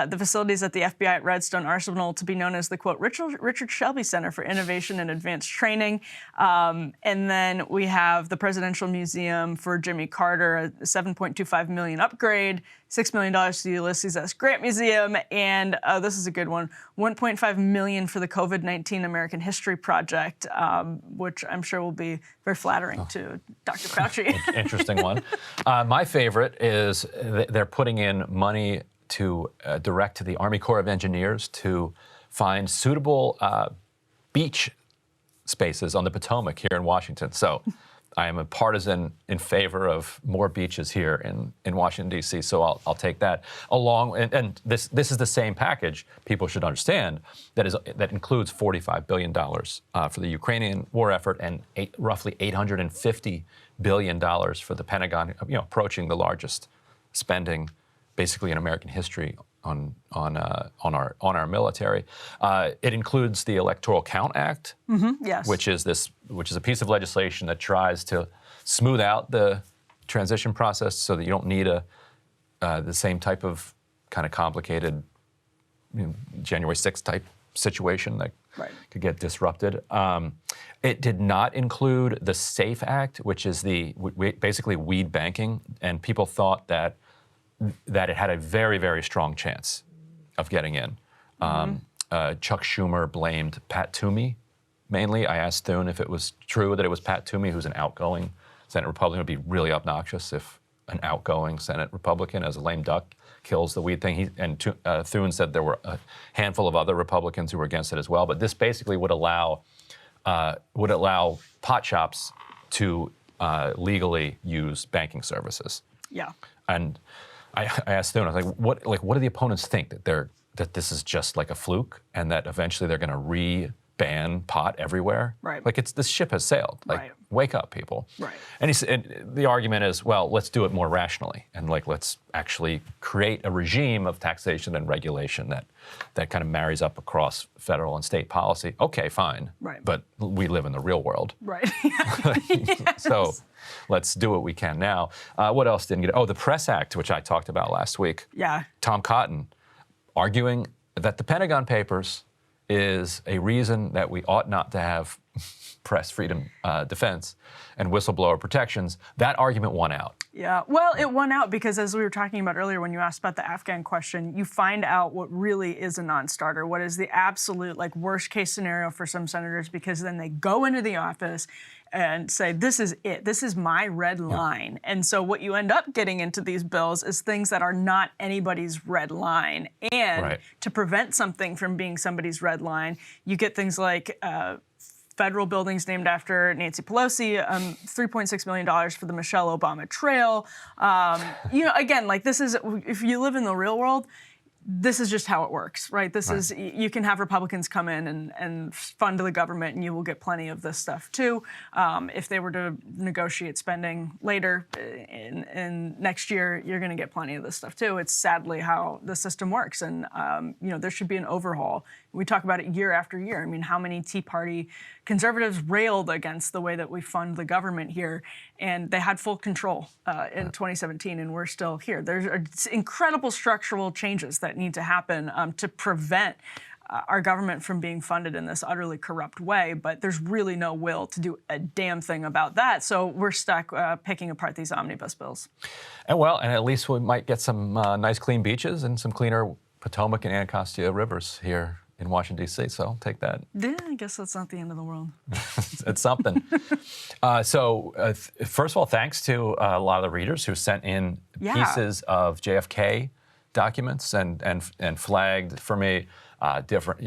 the facilities at the FBI at Redstone Arsenal to be known as the, quote, Richard Shelby Center for Innovation and Advanced Training. And then we have the Presidential Museum for Jimmy Carter, a $7.25 million upgrade, $6 million to the Ulysses S. Grant Museum, and this is a good one, $1.5 million for the COVID-19 American History Project, which I'm sure will be very flattering to Dr. Fauci. Interesting one. My favorite is they're putting in money to direct to the Army Corps of Engineers to find suitable beach spaces on the Potomac here in Washington. So I am a partisan in favor of more beaches here in Washington, D.C., so I'll take that. And this is the same package, people should understand, that includes $45 billion for the Ukrainian war effort and roughly $850 billion for the Pentagon, approaching the largest spending basically in American history our military. It includes the Electoral Count Act, Yes. which is a piece of legislation that tries to smooth out the transition process so that you don't need the same type of kind of complicated January 6th type situation that could get disrupted. It did not include the SAFE Act, which is basically weed banking, and people thought that it had a very, very strong chance of getting in. Chuck Schumer blamed Pat Toomey mainly. I asked Thune if it was true that it was Pat Toomey, who's an outgoing Senate Republican. It would be really obnoxious if an outgoing Senate Republican, as a lame duck, kills the weed thing. Thune said there were a handful of other Republicans who were against it as well. But this basically would allow pot shops to legally use banking services. Yeah. And I asked Thune, I was like, what do the opponents think, that this is just like a fluke and that eventually they're going to re-ban pot everywhere? Right. Like this ship has sailed. Like, wake up, people. Right. And the argument is, well, let's do it more rationally and let's actually create a regime of taxation and regulation that kind of marries up across federal and state policy. Okay, fine. Right. But we live in the real world. Right. So let's do what we can now. What else didn't get? Oh, the Press Act, which I talked about last week. Yeah. Tom Cotton arguing that the Pentagon Papers is a reason that we ought not to have press freedom defense and whistleblower protections. That argument won out. Yeah, well, it won out because, as we were talking about earlier when you asked about the Afghan question, you find out what really is a non-starter, what is the absolute worst case scenario for some senators, because then they go into the office and say, this is it, this is my red line. And so what you end up getting into these bills is things that are not anybody's red line. And to prevent something from being somebody's red line, you get things like federal buildings named after Nancy Pelosi, $3.6 million for the Michelle Obama Trail. Again, this is, if you live in the real world, this is just how it works, right? This is, you can have Republicans come in and fund the government and you will get plenty of this stuff too. If they were to negotiate spending later in next year, you're gonna get plenty of this stuff too. It's sadly how the system works. And there should be an overhaul. We talk about it year after year. I mean, how many Tea Party conservatives railed against the way that we fund the government here, and they had full control in 2017, and we're still here. There's incredible structural changes that need to happen to prevent our government from being funded in this utterly corrupt way, but there's really no will to do a damn thing about that. So we're stuck picking apart these omnibus bills. And at least we might get some nice clean beaches and some cleaner Potomac and Anacostia rivers here in Washington, D.C., so I'll take that. Yeah, I guess that's not the end of the world. It's something. First of all, thanks to a lot of the readers who sent in pieces of JFK documents and flagged for me different,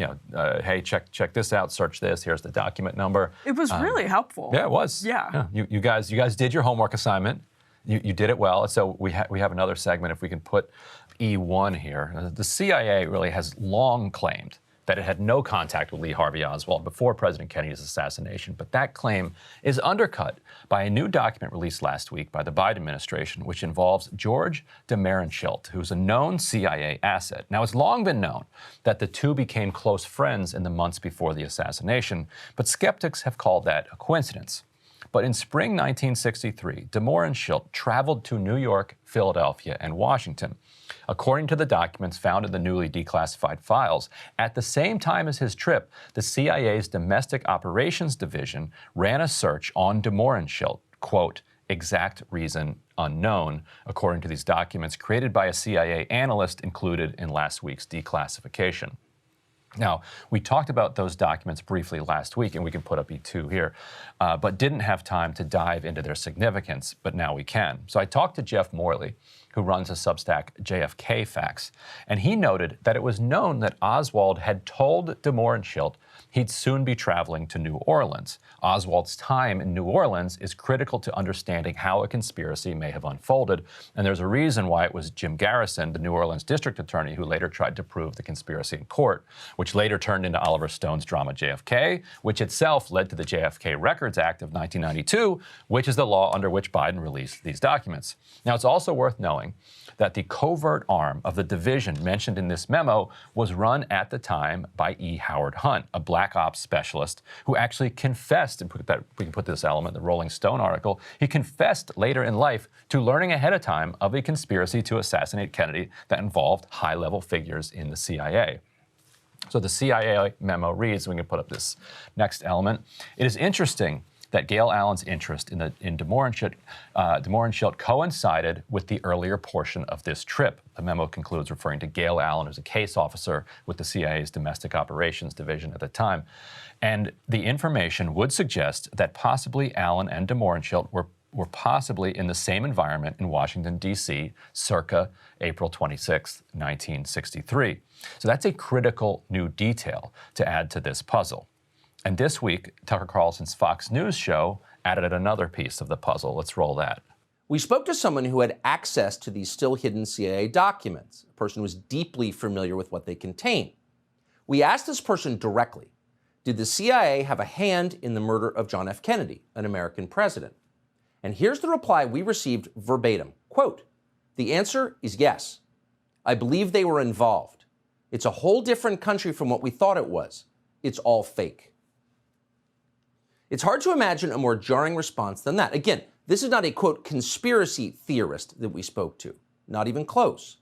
hey, check this out, search this, here's the document number. It was really helpful. Yeah, it was. Yeah. You guys did your homework assignment. You did it well. So we have another segment, if we can put E1 here. The CIA really has long claimed that it had no contact with Lee Harvey Oswald before President Kennedy's assassination. But that claim is undercut by a new document released last week by the Biden administration, which involves George DeMarenschilt, who's a known CIA asset. Now, it's long been known that the two became close friends in the months before the assassination, but skeptics have called that a coincidence. But in spring 1963, DeMarenschilt traveled to New York, Philadelphia, and Washington. According to the documents found in the newly declassified files, at the same time as his trip, the CIA's Domestic Operations Division ran a search on DeMarenschilt, quote, exact reason unknown, according to these documents created by a CIA analyst included in last week's declassification. Now, we talked about those documents briefly last week, and we can put up E2 here, but didn't have time to dive into their significance, but now we can. So I talked to Jeff Morley, who runs a Substack, JFK Facts, and he noted that it was known that Oswald had told DeMarenschilt he'd soon be traveling to New Orleans. Oswald's time in New Orleans is critical to understanding how a conspiracy may have unfolded, and there's a reason why it was Jim Garrison, the New Orleans district attorney, who later tried to prove the conspiracy in court, which later turned into Oliver Stone's drama JFK, which itself led to the JFK Records Act of 1992, which is the law under which Biden released these documents. Now, it's also worth knowing showing that the covert arm of the division mentioned in this memo was run at the time by E. Howard Hunt, a black ops specialist who actually confessed, and we can put this element in the Rolling Stone article, he confessed later in life to learning ahead of time of a conspiracy to assassinate Kennedy that involved high-level figures in the CIA. So the CIA memo reads, we can put up this next element, it is interesting that Gail Allen's interest in de Mohrenschildt coincided with the earlier portion of this trip. The memo concludes referring to Gail Allen, who's a case officer with the CIA's Domestic Operations Division at the time. And the information would suggest that possibly Allen and de Mohrenschildt were possibly in the same environment in Washington, D.C., circa April 26, 1963. So that's a critical new detail to add to this puzzle. And this week, Tucker Carlson's Fox News show added another piece of the puzzle. Let's roll that. We spoke to someone who had access to these still hidden CIA documents, a person who was deeply familiar with what they contain. We asked this person directly, did the CIA have a hand in the murder of John F. Kennedy, an American president? And here's the reply we received verbatim. Quote, the answer is yes. I believe they were involved. It's a whole different country from what we thought it was. It's all fake. It's hard to imagine a more jarring response than that. Again, this is not a, quote, conspiracy theorist that we spoke to. Not even close.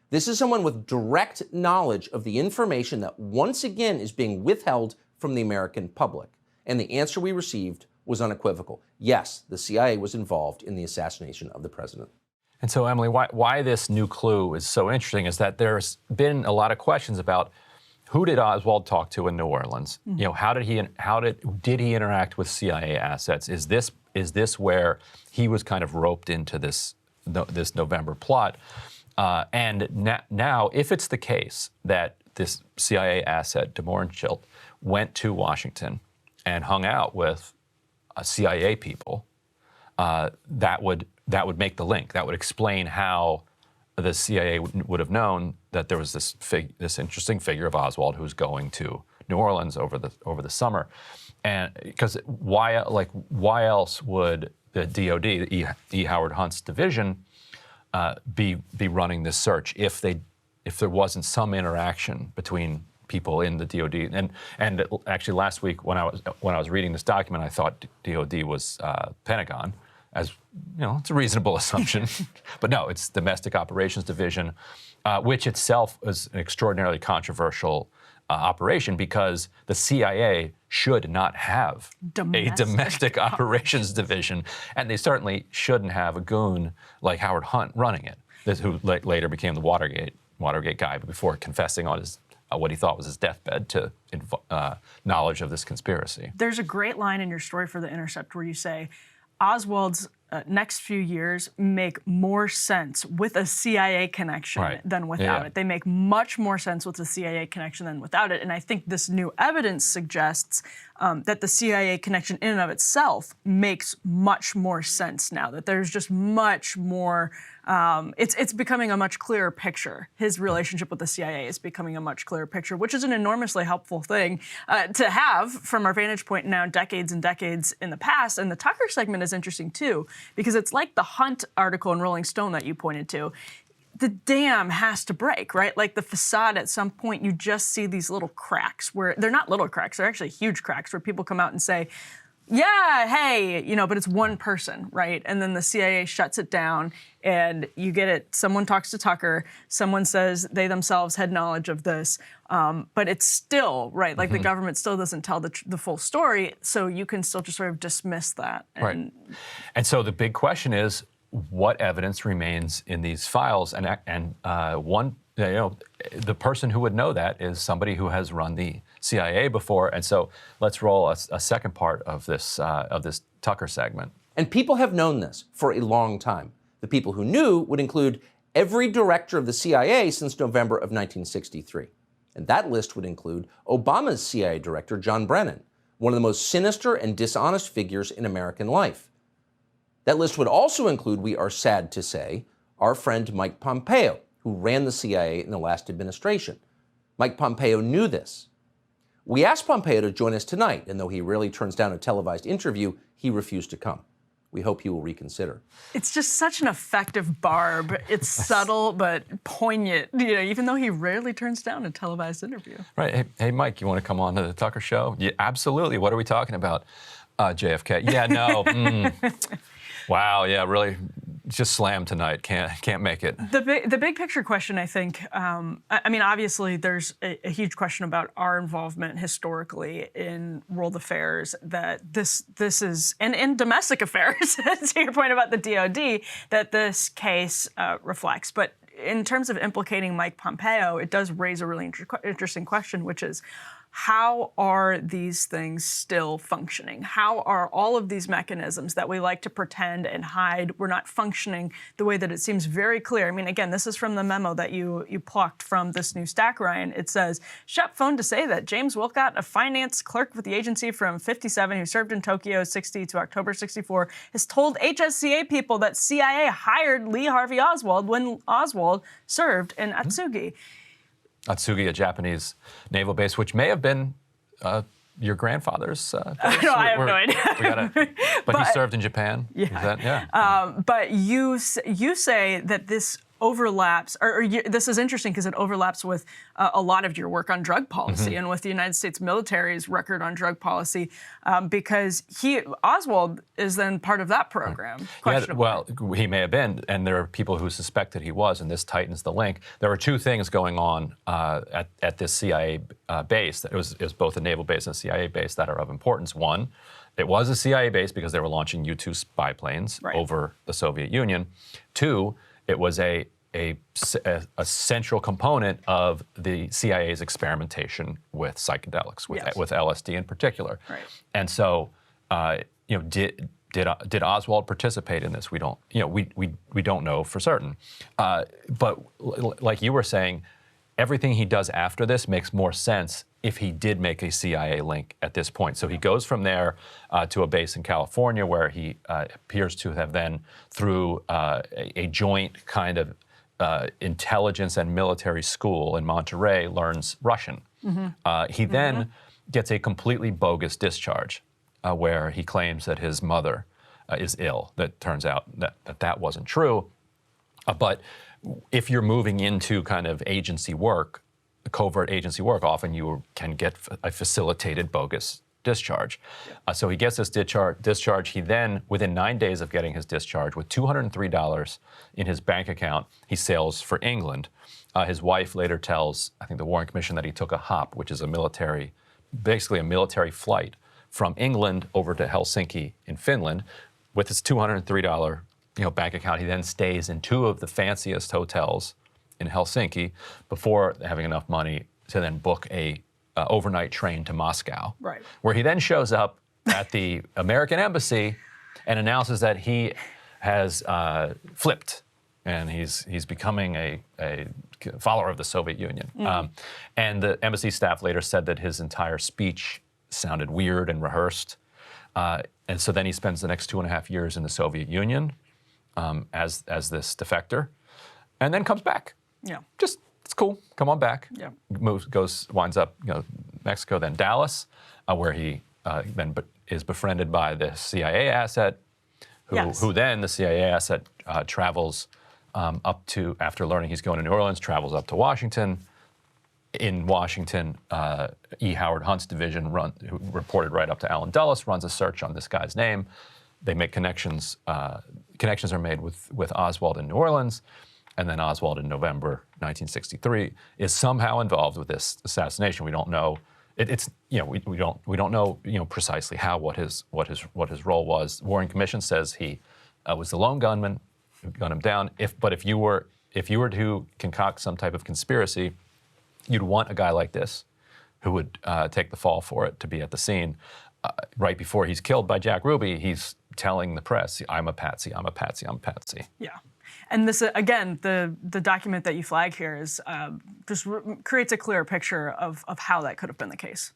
This is someone with direct knowledge of the information that once again is being withheld from the American public. And the answer we received was unequivocal. Yes, the CIA was involved in the assassination of the president. And so, Emily, why this new clue is so interesting is that there's been a lot of questions about who did Oswald talk to in New Orleans? You know, how did he interact with CIA assets? Is this where he was kind of roped into this November plot? And now, if it's the case that this CIA asset, de Mohrenschildt, went to Washington and hung out with CIA people, that would make the link. That would explain how the CIA would have known that there was this interesting figure of Oswald who was going to New Orleans over the summer, and because why else would the DOD, E. Howard Hunt's division, be running this search if there wasn't some interaction between people in the DOD? And actually last week when I was reading this document, I thought DOD was Pentagon. As you know, it's a reasonable assumption, but no, it's Domestic Operations Division, which itself is an extraordinarily controversial operation because the CIA should not have a Domestic Operations Division, and they certainly shouldn't have a goon like Howard Hunt running it, who later became the Watergate guy, but before confessing on his what he thought was his deathbed to knowledge of this conspiracy. There's a great line in your story for The Intercept where you say, Oswald's next few years make more sense with a CIA connection than without it. They make much more sense with a CIA connection than without it. And I think this new evidence suggests that the CIA connection in and of itself makes much more sense now, that there's just much more, it's becoming a much clearer picture. His relationship with the CIA is becoming a much clearer picture, which is an enormously helpful thing to have from our vantage point now decades and decades in the past. And the Tucker segment is interesting too, because it's like the Hunt article in Rolling Stone that you pointed to. The dam has to break, right? Like the facade, at some point, you just see these little cracks where they're not little cracks, they're actually huge cracks where people come out and say, yeah, hey, you know, but it's one person, right? And then the CIA shuts it down and you get it. Someone talks to Tucker, someone says they themselves had knowledge of this, but it's still, right, like the government still doesn't tell the full story, so you can still just sort of dismiss that. And so the big question is, what evidence remains in these files? And one, you know, the person who would know that is somebody who has run the CIA before. And so let's roll a second part of this Tucker segment. And people have known this for a long time. The people who knew would include every director of the CIA since November of 1963. And that list would include Obama's CIA director, John Brennan, one of the most sinister and dishonest figures in American life. That list would also include, we are sad to say, our friend Mike Pompeo, who ran the CIA in the last administration. Mike Pompeo knew this. We asked Pompeo to join us tonight, and though he rarely turns down a televised interview, he refused to come. We hope he will reconsider. It's just such an effective barb. It's subtle but poignant, even though he rarely turns down a televised interview. Right. Hey, Mike, you want to come on to the Tucker Show? Yeah, absolutely. What are we talking about? JFK. Yeah, no. Wow, yeah, really just slammed tonight. Can't make it. The big picture question, I think, obviously there's a huge question about our involvement historically in world affairs, that this is, and in domestic affairs, to your point about the DOD, that this case reflects. But in terms of implicating Mike Pompeo, it does raise a really interesting question, which is, how are these things still functioning? How are all of these mechanisms that we like to pretend and hide, we're not functioning the way that it seems very clear? Again, this is from the memo that you plucked from this new stack, Ryan. It says, Shep phoned to say that James Wilcott, a finance clerk with the agency from 57 who served in Tokyo 60 to October 64, has told HSCA people that CIA hired Lee Harvey Oswald when Oswald served in Atsugi. Atsugi, a Japanese naval base, which may have been your grandfather's base. No, I have no idea. But he served in Japan. Yeah. But you say that this overlaps, this is interesting because it overlaps with a lot of your work on drug policy and with the United States military's record on drug policy, because Oswald is then part of that program. Yeah, well, he may have been, and there are people who suspected he was, and this tightens the link. There were two things going on at this CIA base. It was both a naval base and a CIA base that are of importance. One, it was a CIA base because they were launching U-2 spy planes over the Soviet Union. Two, it was a central component of the CIA's experimentation with psychedelics, with LSD in particular. Right. And so, did Oswald participate in this? We don't, we don't know for certain. But like you were saying, everything he does after this makes more sense if he did make a CIA link at this point. So he goes from there to a base in California where he appears to have then, through a joint kind of intelligence and military school in Monterey, learns Russian. He then gets a completely bogus discharge where he claims that his mother is ill. That turns out that wasn't true. But if you're moving into kind of agency work, covert agency work, often you can get a facilitated bogus discharge. So he gets this discharge. He then, within 9 days of getting his discharge, with $203 in his bank account, he sails for England. His wife later tells, I think, the Warren Commission that he took a hop, which is basically a military flight from England over to Helsinki in Finland. With his $203 bank account, he then stays in two of the fanciest hotels in Helsinki before having enough money to then book a overnight train to Moscow, where he then shows up at the American embassy and announces that he has flipped and he's becoming a follower of the Soviet Union. And the embassy staff later said that his entire speech sounded weird and rehearsed. And so then he spends the next 2.5 years in the Soviet Union as this defector, and then comes back. Yeah, it's cool. Come on back. Yeah, winds up Mexico, then Dallas, where he then is befriended by the CIA asset, who then the CIA asset travels up to, after learning he's going to New Orleans, travels up to Washington. In Washington, E. Howard Hunt's division, who reported right up to Allen Dulles, runs a search on this guy's name. They make connections. Connections are made with Oswald in New Orleans, and then Oswald in November 1963 is somehow involved with this assassination. We don't know. We don't know precisely what his role was. Warren Commission says he was the lone gunman who gunned him down. But if you were to concoct some type of conspiracy, you'd want a guy like this who would take the fall for it to be at the scene. Right before he's killed by Jack Ruby, he's telling the press, I'm a patsy, I'm a patsy, I'm a patsy. Yeah. And this, again, the document that you flag here is just creates a clearer picture of how that could have been the case.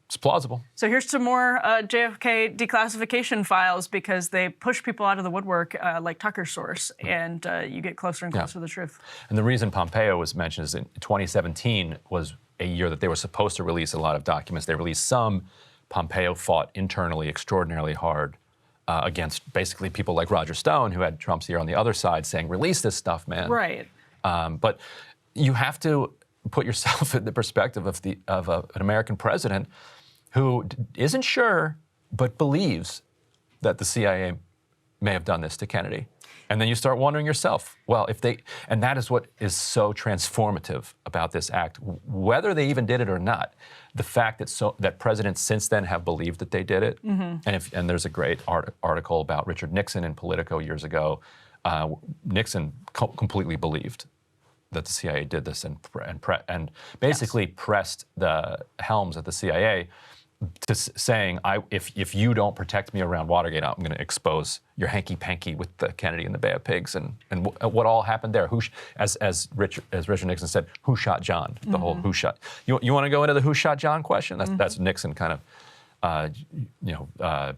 It's plausible. So here's some more JFK declassification files, because they push people out of the woodwork like Tucker's source, and you get closer and closer to the truth. And the reason Pompeo was mentioned is in 2017 was a year that they were supposed to release a lot of documents. They released some. Pompeo fought internally extraordinarily hard against basically people like Roger Stone, who had Trump's ear on the other side, saying, "Release this stuff, man." Right. But you have to put yourself in the perspective of an American president who isn't sure but believes that the CIA may have done this to Kennedy. And then you start wondering yourself, well, and that is what is so transformative about this act, whether they even did it or not. The fact that presidents since then have believed that they did it, and there's a great article about Richard Nixon in Politico years ago. Nixon completely believed that the CIA did this and basically pressed the helms at the CIA to saying, if you don't protect me around Watergate, I'm going to expose your hanky-panky with the Kennedy and the Bay of Pigs, and what all happened there. As Richard Nixon said, who shot John? The whole who shot. You want to go into the who shot John question? That's Nixon kind of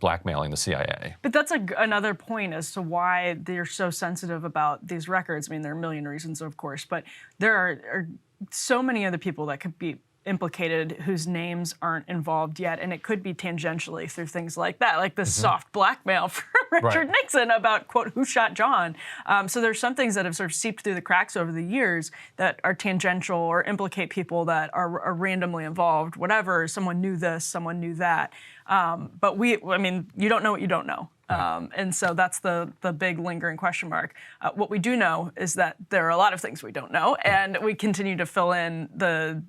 blackmailing the CIA. But that's another point as to why they're so sensitive about these records. I mean, there are a million reasons, of course, but there are so many other people that could be implicated whose names aren't involved yet, and it could be tangentially through things like that, like the soft blackmail from Richard Nixon about, quote, who shot John. So there's some things that have sort of seeped through the cracks over the years that are tangential or implicate people that are randomly involved, whatever. Someone knew this, someone knew that. But you don't know what you don't know. And so that's the big lingering question mark. What we do know is that there are a lot of things we don't know, and we continue to fill in the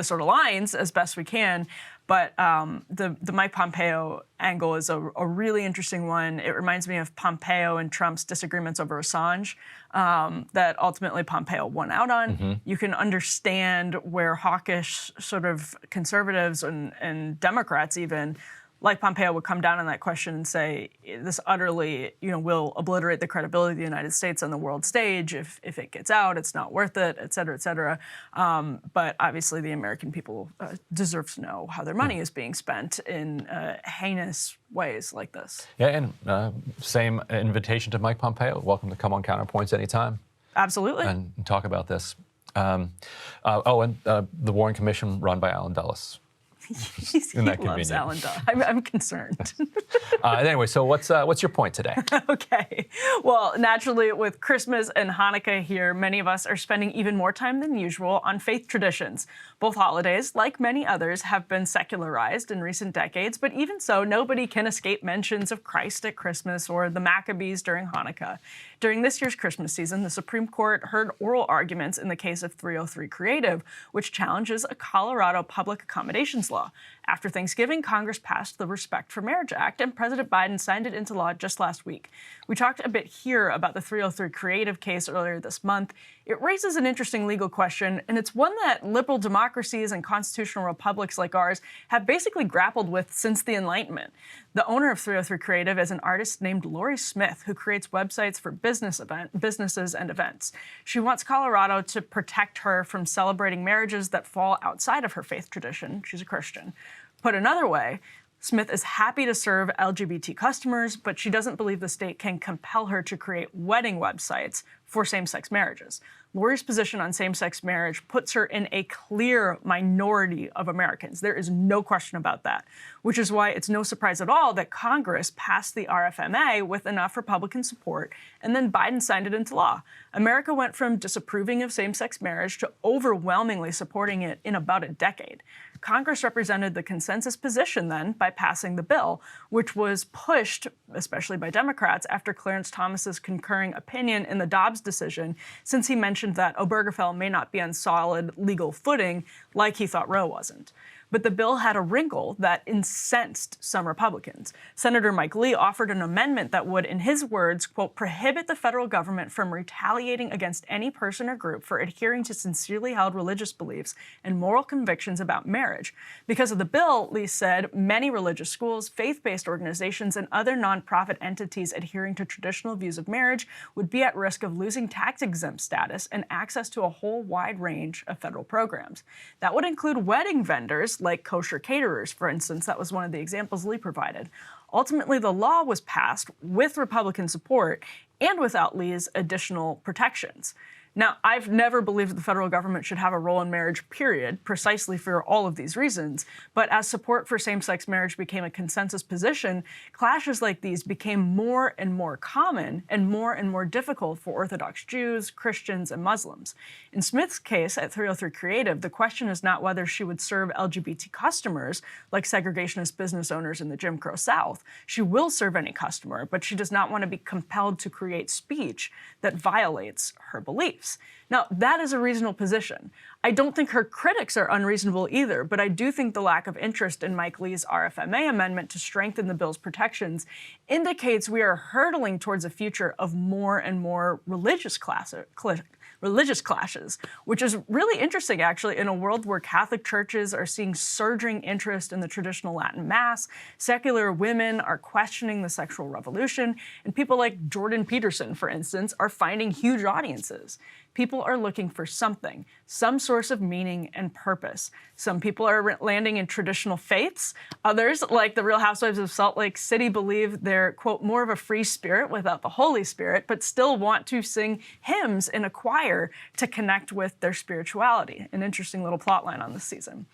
sort of lines as best we can. But the Mike Pompeo angle is a really interesting one. It reminds me of Pompeo and Trump's disagreements over Assange that ultimately Pompeo won out on. You can understand where hawkish sort of conservatives and Democrats even, like Pompeo, would come down on that question and say, this utterly, will obliterate the credibility of the United States on the world stage. If it gets out, it's not worth it, et cetera, et cetera. But obviously the American people deserve to know how their money is being spent in heinous ways like this. Yeah, and same invitation to Mike Pompeo. Welcome to come on Counterpoints anytime. Absolutely. And talk about this. And the Warren Commission run by Alan Dulles. He loves Alan Dulles. I'm concerned. Anyway, so what's your point today? Okay. Well, naturally, with Christmas and Hanukkah here, many of us are spending even more time than usual on faith traditions. Both holidays, like many others, have been secularized in recent decades, but even so, nobody can escape mentions of Christ at Christmas or the Maccabees during Hanukkah. During this year's Christmas season, the Supreme Court heard oral arguments in the case of 303 Creative, which challenges a Colorado public accommodations law. After Thanksgiving, Congress passed the Respect for Marriage Act, and President Biden signed it into law just last week. We talked a bit here about the 303 Creative case earlier this month. It raises an interesting legal question, and it's one that liberal democracies and constitutional republics like ours have basically grappled with since the Enlightenment. The owner of 303 Creative is an artist named Lori Smith, who creates websites for businesses and events. She wants Colorado to protect her from celebrating marriages that fall outside of her faith tradition. She's a Christian. Put another way, Smith is happy to serve LGBT customers, but she doesn't believe the state can compel her to create wedding websites for same-sex marriages. Lori's position on same-sex marriage puts her in a clear minority of Americans. There is no question about that, which is why it's no surprise at all that Congress passed the RFMA with enough Republican support, and then Biden signed it into law. America went from disapproving of same-sex marriage to overwhelmingly supporting it in about a decade. Congress represented the consensus position then by passing the bill, which was pushed, especially by Democrats, after Clarence Thomas's concurring opinion in the Dobbs decision, since he mentioned that Obergefell may not be on solid legal footing like he thought Roe wasn't. But the bill had a wrinkle that incensed some Republicans. Senator Mike Lee offered an amendment that would, in his words, quote, prohibit the federal government from retaliating against any person or group for adhering to sincerely held religious beliefs and moral convictions about marriage. Because of the bill, Lee said, many religious schools, faith-based organizations, and other nonprofit entities adhering to traditional views of marriage would be at risk of losing tax-exempt status and access to a whole wide range of federal programs. That would include wedding vendors, like kosher caterers, for instance. That was one of the examples Lee provided. Ultimately, the law was passed with Republican support and without Lee's additional protections. Now, I've never believed the federal government should have a role in marriage, period, precisely for all of these reasons. But as support for same-sex marriage became a consensus position, clashes like these became more and more common and more difficult for Orthodox Jews, Christians, and Muslims. In Smith's case at 303 Creative, the question is not whether she would serve LGBT customers like segregationist business owners in the Jim Crow South. She will serve any customer, but she does not want to be compelled to create speech that violates her beliefs. Now, that is a reasonable position. I don't think her critics are unreasonable either, but I do think the lack of interest in Mike Lee's RFMA amendment to strengthen the bill's protections indicates we are hurtling towards a future of more and more religious clashes, which is really interesting, actually, in a world where Catholic churches are seeing surging interest in the traditional Latin Mass, secular women are questioning the sexual revolution, and people like Jordan Peterson, for instance, are finding huge audiences. People are looking for something, some source of meaning and purpose. Some people are landing in traditional faiths. Others, like the Real Housewives of Salt Lake City, believe they're, quote, more of a free spirit without the Holy Spirit, but still want to sing hymns in a choir to connect with their spirituality. An interesting little plot line on this season.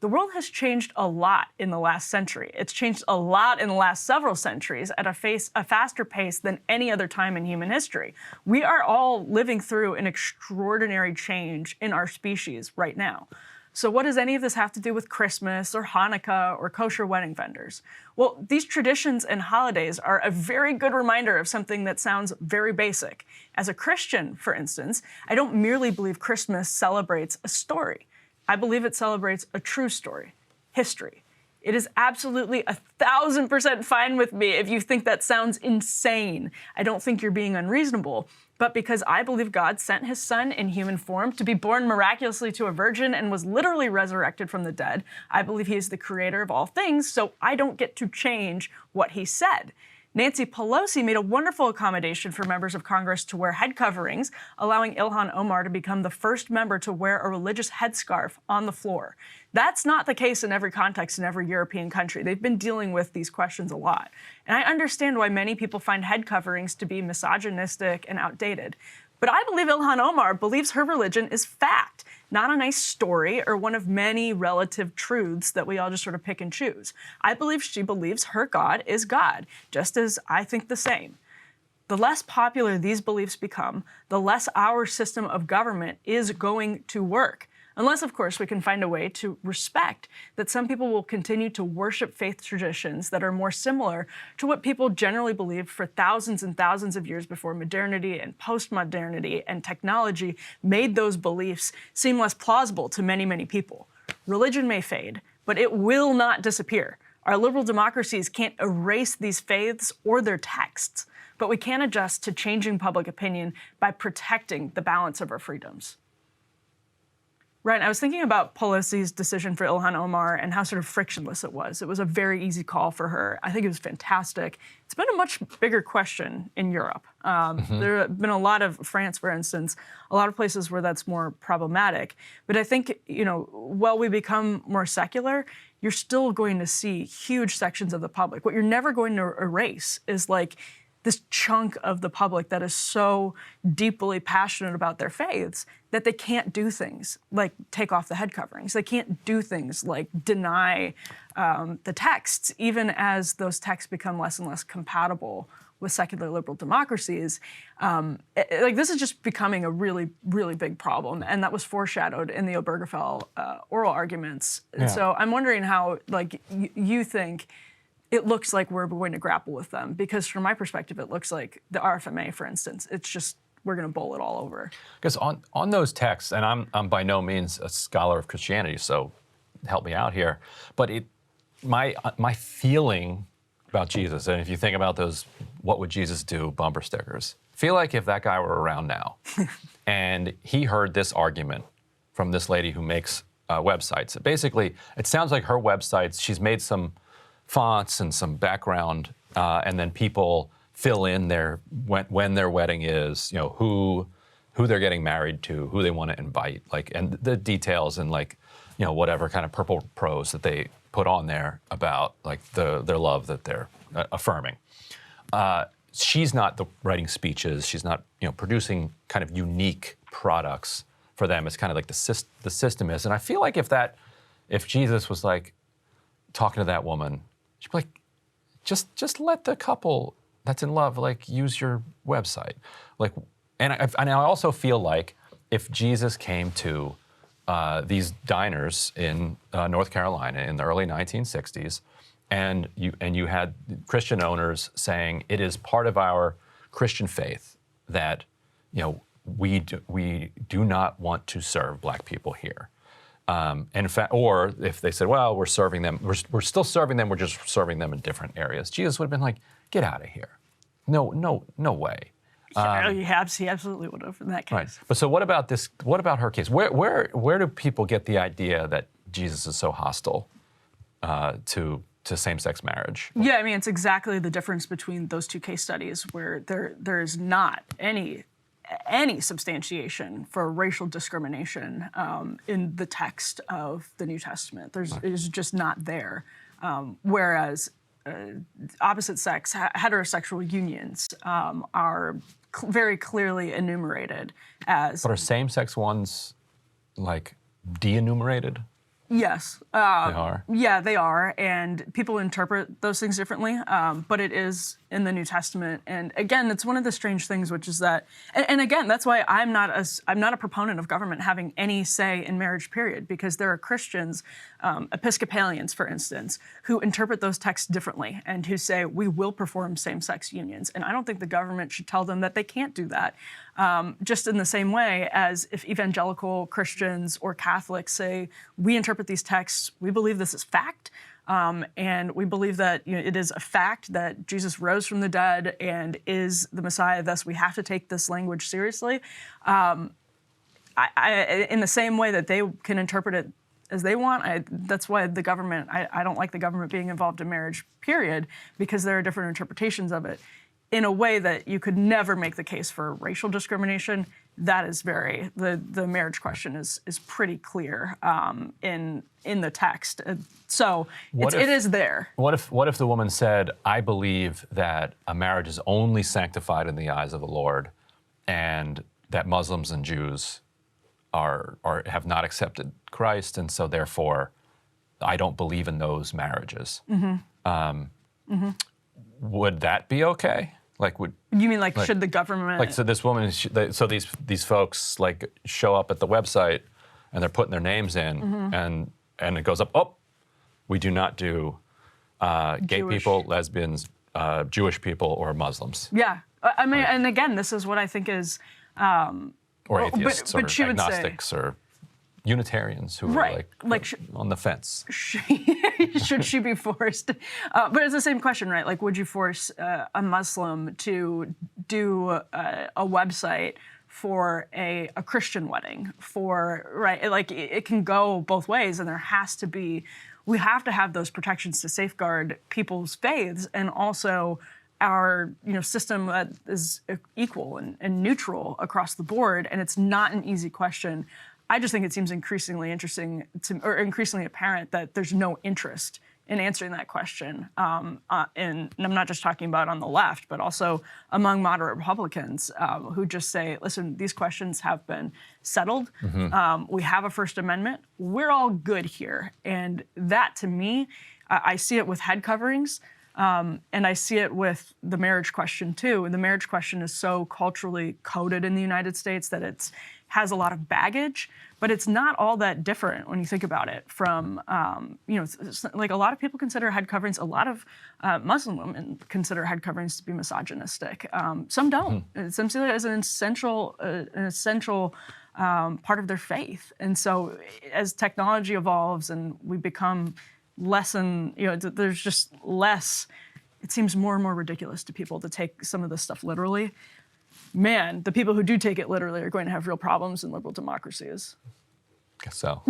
The world has changed a lot in the last century. It's changed a lot in the last several centuries at a faster pace than any other time in human history. We are all living through an extraordinary change in our species right now. So what does any of this have to do with Christmas or Hanukkah or kosher wedding vendors? Well, these traditions and holidays are a very good reminder of something that sounds very basic. As a Christian, for instance, I don't merely believe Christmas celebrates a story. I believe it celebrates a true story, history. It is absolutely 1,000% fine with me if you think that sounds insane. I don't think you're being unreasonable. But because I believe God sent his son in human form to be born miraculously to a virgin and was literally resurrected from the dead, I believe he is the creator of all things, so I don't get to change what he said. Nancy Pelosi made a wonderful accommodation for members of Congress to wear head coverings, allowing Ilhan Omar to become the first member to wear a religious headscarf on the floor. That's not the case in every context in every European country. They've been dealing with these questions a lot. And I understand why many people find head coverings to be misogynistic and outdated. But I believe Ilhan Omar believes her religion is fact, not a nice story or one of many relative truths that we all just sort of pick and choose. I believe she believes her God is God, just as I think the same. The less popular these beliefs become, the less our system of government is going to work. Unless, of course, we can find a way to respect that some people will continue to worship faith traditions that are more similar to what people generally believed for thousands and thousands of years before modernity and postmodernity and technology made those beliefs seem less plausible to many, many people. Religion may fade, but it will not disappear. Our liberal democracies can't erase these faiths or their texts, but we can adjust to changing public opinion by protecting the balance of our freedoms. Right, I was thinking about Pelosi's decision for Ilhan Omar and how sort of frictionless it was. It was a very easy call for her. I think it was fantastic. It's been a much bigger question in Europe. There have been a lot of, France, for instance, a lot of places where that's more problematic. But I think, while we become more secular, you're still going to see huge sections of the public. What you're never going to erase is like this chunk of the public that is so deeply passionate about their faiths that they can't do things like take off the head coverings. They can't do things like deny the texts, even as those texts become less and less compatible with secular liberal democracies. This is just becoming a really, really big problem, and that was foreshadowed in the Obergefell oral arguments. Yeah. So I'm wondering how, you think it looks like we're going to grapple with them, because from my perspective, it looks like the RFMA, for instance, it's just, we're going to bowl it all over. Because on those texts, and I'm by no means a scholar of Christianity, so help me out here, but my feeling about Jesus, and if you think about those "What would Jesus do" bumper stickers, feel like if that guy were around now, and he heard this argument from this lady who makes websites. Basically, it sounds like her websites, she's made some fonts and some background, and then people fill in when their wedding is, who they're getting married to, who they want to invite, and the details and whatever kind of purple prose that they put on there about their love that they're affirming. She's not writing speeches. She's not producing kind of unique products for them. It's kind of like the system is. And I feel like if Jesus was like talking to that woman, she'd be like, just let the couple that's in love like use your website. Like, and I also feel like if Jesus came to these diners in North Carolina in the early 1960s, and you had Christian owners saying it is part of our Christian faith that we do not want to serve black people here. And in fact, or if they said, well, we're serving them, we're still serving them, we're just serving them in different areas. Jesus would have been like, get out of here. No way. He absolutely would have in that case. Right. But so what about this? What about her case? Where do people get the idea that Jesus is so hostile to same-sex marriage? Yeah, I mean, it's exactly the difference between those two case studies where there is not any substantiation for racial discrimination in the text of the New Testament. It is just not there. Whereas opposite-sex, heterosexual unions are very clearly enumerated as. But are same-sex ones like de-enumerated? Yes. They are? Yeah, they are. And people interpret those things differently. But it is in the New Testament. And again, it's one of the strange things, which is that, and again, that's why I'm not a proponent of government having any say in marriage, period, because there are Christians, Episcopalians, for instance, who interpret those texts differently and who say, we will perform same-sex unions. And I don't think the government should tell them that they can't do that. Just in the same way as if evangelical Christians or Catholics say, we interpret these texts, we believe this is fact, and we believe that it is a fact that Jesus rose from the dead and is the Messiah, thus we have to take this language seriously. In the same way that they can interpret it as they want, that's why the government, I don't like the government being involved in marriage, period, because there are different interpretations of it. In a way that you could never make the case for racial discrimination, that is the marriage question is pretty clear in the text. So it is there. What if the woman said, I believe that a marriage is only sanctified in the eyes of the Lord, and that Muslims and Jews have not accepted Christ, and so therefore I don't believe in those marriages. Would that be okay? You mean should the government? So this woman, so these folks show up at the website and they're putting their names in, and it goes up. Oh, we do not do gay people, lesbians, Jewish people, or Muslims. Yeah, I mean, and again, this is what I think is. Or atheists, but or agnostics, or Unitarians who are on the fence. Should she be forced? But it's the same question, right? Would you force a Muslim to do a website for a Christian wedding? It can go both ways, and we have to have those protections to safeguard people's faiths, and also our system that is equal and neutral across the board. And it's not an easy question. I just think it seems increasingly increasingly apparent that there's no interest in answering that question. And I'm not just talking about on the left, but also among moderate Republicans who just say, listen, these questions have been settled. We have a First Amendment. We're all good here. And that, to me, I see it with head coverings. And I see it with the marriage question, too. And the marriage question is so culturally coded in the United States that it has a lot of baggage, but it's not all that different when you think about it from, a lot of people consider head coverings, a lot of Muslim women consider head coverings to be misogynistic. Some don't. Some see it as an essential part of their faith. And so as technology evolves and we become there's just less, it seems more and more ridiculous to people to take some of this stuff literally. Man, the people who do take it literally are going to have real problems in liberal democracies. Guess so.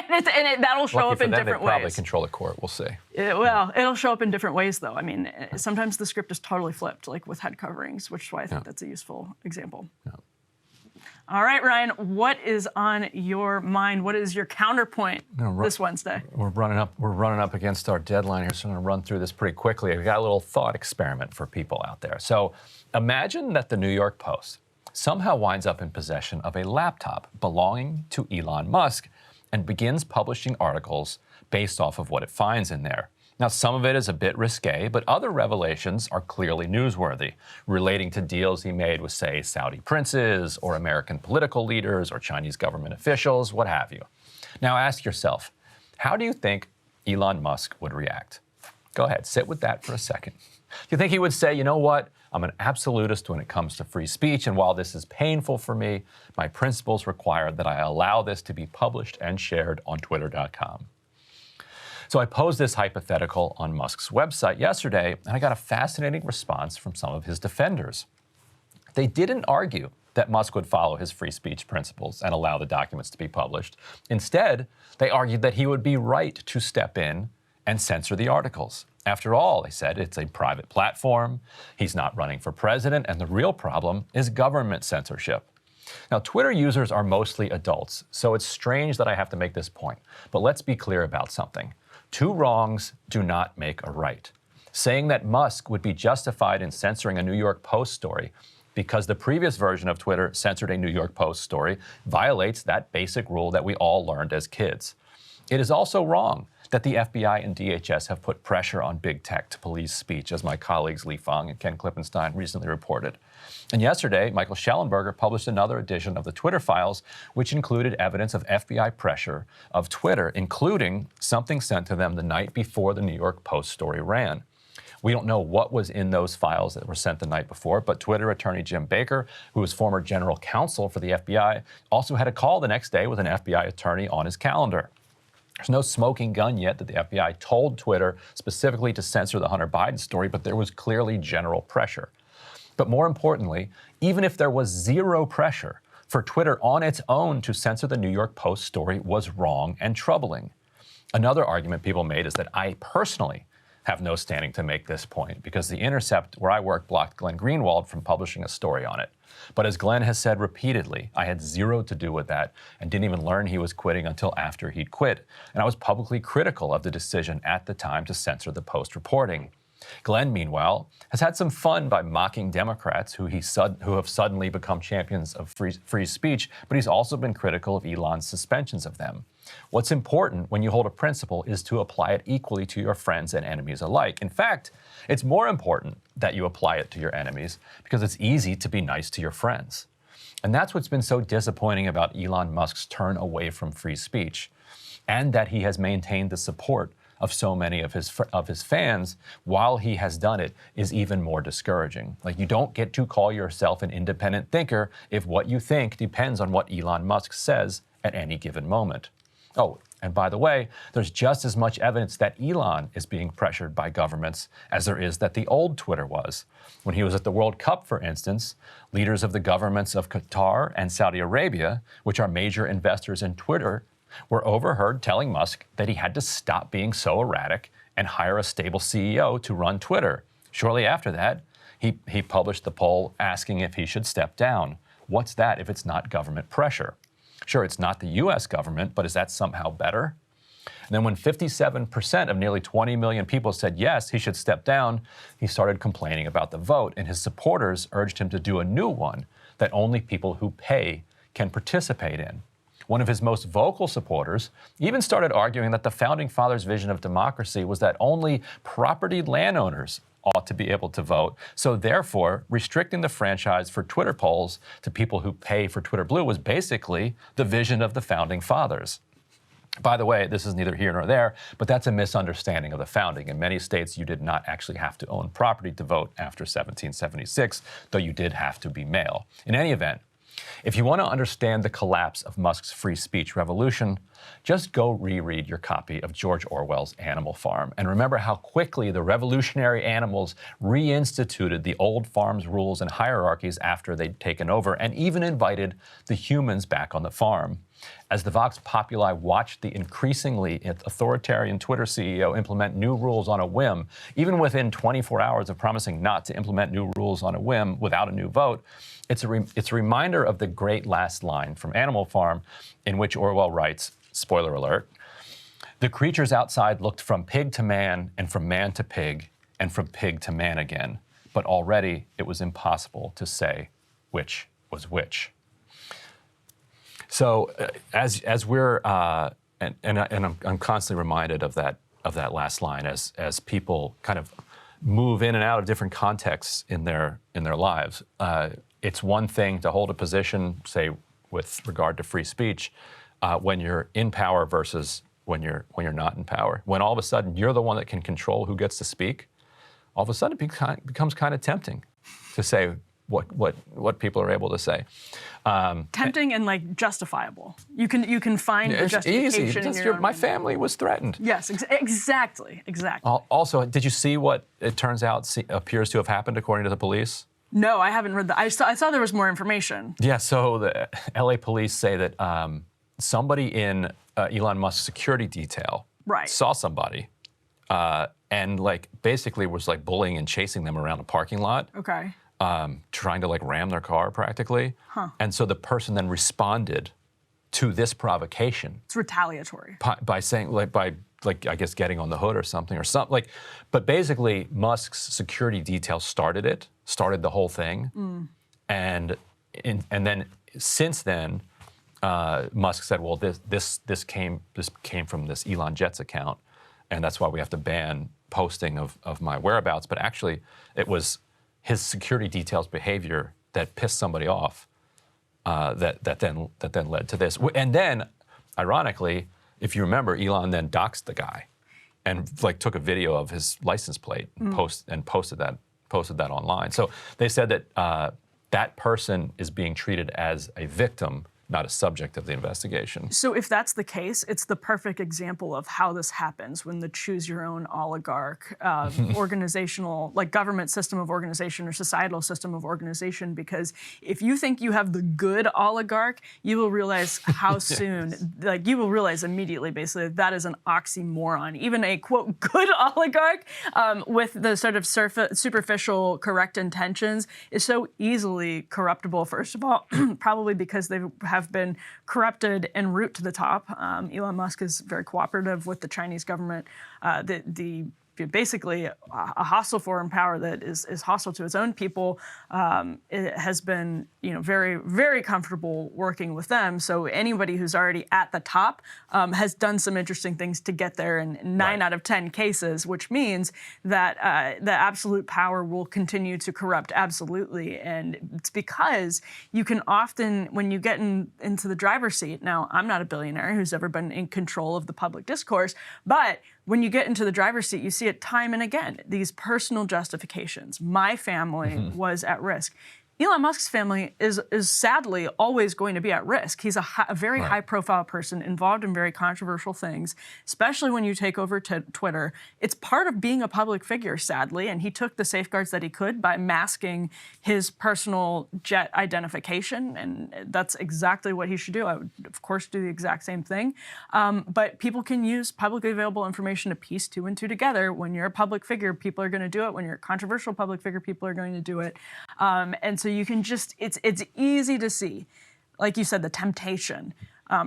That'll show up in different ways. Probably control the court. We'll see. It'll show up in different ways, though. I mean, sometimes the script is totally flipped, like with head coverings, which is why I think that's a useful example. Yeah. All right, Ryan, what is on your mind? What is your counterpoint this Wednesday? We're running up against our deadline here, so I'm going to run through this pretty quickly. We've got a little thought experiment for people out there. So imagine that the New York Post somehow winds up in possession of a laptop belonging to Elon Musk and begins publishing articles based off of what it finds in there. Now, some of it is a bit risque, but other revelations are clearly newsworthy, relating to deals he made with, say, Saudi princes or American political leaders or Chinese government officials, what have you. Now, ask yourself, how do you think Elon Musk would react? Go ahead, sit with that for a second. Do you think he would say, you know what, I'm an absolutist when it comes to free speech, and while this is painful for me, my principles require that I allow this to be published and shared on Twitter.com? So I posed this hypothetical on Musk's website yesterday, and I got a fascinating response from some of his defenders. They didn't argue that Musk would follow his free speech principles and allow the documents to be published. Instead, they argued that he would be right to step in and censor the articles. After all, they said, it's a private platform, he's not running for president, and the real problem is government censorship. Now, Twitter users are mostly adults, so it's strange that I have to make this point. But let's be clear about something. Two wrongs do not make a right. Saying that Musk would be justified in censoring a New York Post story because the previous version of Twitter censored a New York Post story violates that basic rule that we all learned as kids. It is also wrong that the FBI and DHS have put pressure on big tech to police speech, as my colleagues Li Fang and Ken Klippenstein recently reported. And yesterday, Michael Schellenberger published another edition of the Twitter Files, which included evidence of FBI pressure of Twitter, including something sent to them the night before the New York Post story ran. We don't know what was in those files that were sent the night before, but Twitter attorney Jim Baker, who was former general counsel for the FBI, also had a call the next day with an FBI attorney on his calendar. There's no smoking gun yet that the FBI told Twitter specifically to censor the Hunter Biden story, but there was clearly general pressure. But more importantly, even if there was zero pressure, for Twitter on its own to censor the New York Post story was wrong and troubling. Another argument people made is that I personally have no standing to make this point because The Intercept, where I work, blocked Glenn Greenwald from publishing a story on it. But as Glenn has said repeatedly, I had zero to do with that and didn't even learn he was quitting until after he'd quit. And I was publicly critical of the decision at the time to censor the Post reporting. Glenn, meanwhile, has had some fun by mocking Democrats who have suddenly become champions of free speech, but he's also been critical of Elon's suspensions of them. What's important when you hold a principle is to apply it equally to your friends and enemies alike. In fact, it's more important that you apply it to your enemies because it's easy to be nice to your friends. And that's what's been so disappointing about Elon Musk's turn away from free speech, and that he has maintained the support of so many of his fans while he has done it is even more discouraging. Like, you don't get to call yourself an independent thinker if what you think depends on what Elon Musk says at any given moment. Oh, and by the way, there's just as much evidence that Elon is being pressured by governments as there is that the old Twitter was. When he was at the World Cup, for instance, leaders of the governments of Qatar and Saudi Arabia, which are major investors in Twitter, were overheard telling Musk that he had to stop being so erratic and hire a stable CEO to run Twitter. Shortly after that, he published the poll asking if he should step down. What's that if it's not government pressure? Sure, it's not the U.S. government, but is that somehow better? And then when 57% of nearly 20 million people said yes, he should step down, he started complaining about the vote, and his supporters urged him to do a new one that only people who pay can participate in. One of his most vocal supporters even started arguing that the Founding Fathers' vision of democracy was that only propertied landowners ought to be able to vote. So therefore, restricting the franchise for Twitter polls to people who pay for Twitter Blue was basically the vision of the Founding Fathers. By the way, this is neither here nor there, but that's a misunderstanding of the founding. In many states, you did not actually have to own property to vote after 1776, though you did have to be male. In any event, if you want to understand the collapse of Musk's free speech revolution, just go reread your copy of George Orwell's Animal Farm and remember how quickly the revolutionary animals reinstituted the old farm's rules and hierarchies after they'd taken over and even invited the humans back on the farm. As the Vox Populi watched the increasingly authoritarian Twitter CEO implement new rules on a whim, even within 24 hours of promising not to implement new rules on a whim without a new vote, it's a reminder of the great last line from Animal Farm, in which Orwell writes, spoiler alert, "The creatures outside looked from pig to man, and from man to pig, and from pig to man again. But already it was impossible to say which was which. So as we're and I'm constantly reminded of that last line as people kind of move in and out of different contexts in their lives. It's one thing to hold a position, say with regard to free speech, when you're in power versus when you're not in power. When all of a sudden you're the one that can control who gets to speak, all of a sudden it becomes kind of tempting to say what people are able to say. Tempting and like justifiable. You can find the It's justification easy. in Just your own my mind. family was threatened. Yes, exactly. Also, did you see what it turns out appears to have happened according to the police? No, I haven't read that. I saw there was more information. Yeah, so the LA police say that somebody in Elon Musk's security detail Right. saw somebody and like basically was like bullying and chasing them around a parking lot. Okay. Trying to like ram their car practically. And so the person then responded to this provocation It's retaliatory. by saying by I guess getting on the hood or something like, but basically Musk's security detail started the whole thing. And then since then, Musk said, well, this came from this Elon Jets account, and that's why we have to ban posting of my whereabouts. But actually, it was his security detail's behavior that pissed somebody off that then led to this. And then, ironically, if you remember, Elon then doxed the guy and like took a video of his license plate and posted that online. So they said that that person is being treated as a victim, not a subject of the investigation. So if that's the case, it's the perfect example of how this happens when the choose your own oligarch organizational, like government system of organization or societal system of organization, because if you think you have the good oligarch, you will realize how soon, like you will realize immediately basically that is an oxymoron. Even a quote good oligarch with the sort of superficial correct intentions is so easily corruptible, first of all, probably because they have been corrupted en route to the top. Elon Musk is very cooperative with the Chinese government. Basically a hostile foreign power that is hostile to its own people. It has been, very, very comfortable working with them. So anybody who's already at the top has done some interesting things to get there in 9 out of 10 cases, which means that the absolute power will continue to corrupt absolutely. And it's because you can often, when you get into the driver's seat, now I'm not a billionaire who's ever been in control of the public discourse, but when you get into the driver's seat, you see it time and again, these personal justifications. My family was at risk. Elon Musk's family is sadly always going to be at risk. He's a very high-profile person involved in very controversial things, especially when you take over Twitter. It's part of being a public figure, sadly, and he took the safeguards that he could by masking his personal jet identification, and that's exactly what he should do. I would, of course, do the exact same thing. But people can use publicly available information to piece 2 and 2 together. When you're a public figure, people are going to do it. When you're a controversial public figure, people are going to do it. And so you can just, it's easy to see, like you said, the temptation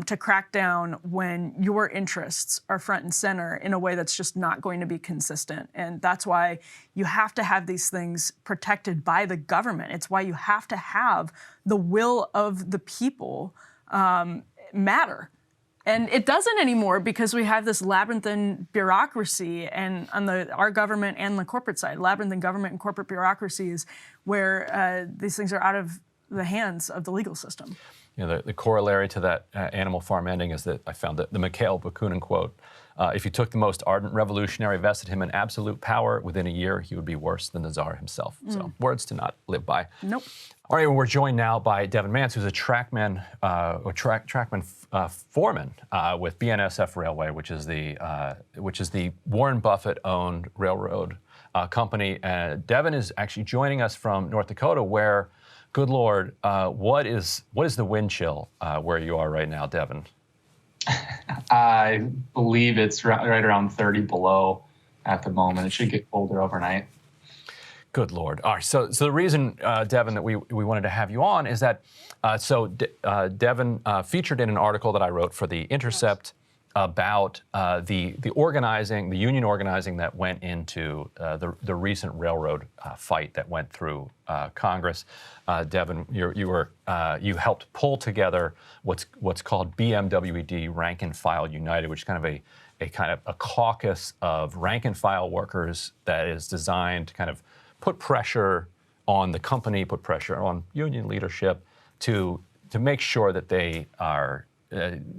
to crack down when your interests are front and center in a way that's just not going to be consistent. And that's why you have to have these things protected by the government. It's why you have to have the will of the people matter. And it doesn't anymore because we have this labyrinthine bureaucracy and on our government and the corporate side, labyrinthine government and corporate bureaucracies where these things are out of the hands of the legal system. The corollary to that Animal Farm ending is that I found the Mikhail Bakunin quote, if you took the most ardent revolutionary, vested him in absolute power, within a year he would be worse than the Tsar himself. So words to not live by. Nope. All right, well, we're joined now by Devin Mance, who's a trackman foreman with BNSF Railway, which is the Warren Buffett-owned railroad company. Devin is actually joining us from North Dakota, where, good Lord, what is the wind chill where you are right now, Devin? I believe it's right around 30 below at the moment. It should get colder overnight. Good Lord. All right, so the reason, Devin, that we wanted to have you on is that, Devin featured in an article that I wrote for The Intercept about the organizing, the union organizing that went into the recent railroad fight that went through Congress. Devin, you helped pull together what's called BMWED, Rank and File United, which is kind of a caucus of rank and file workers that is designed to kind of put pressure on the company, put pressure on union leadership to make sure that they are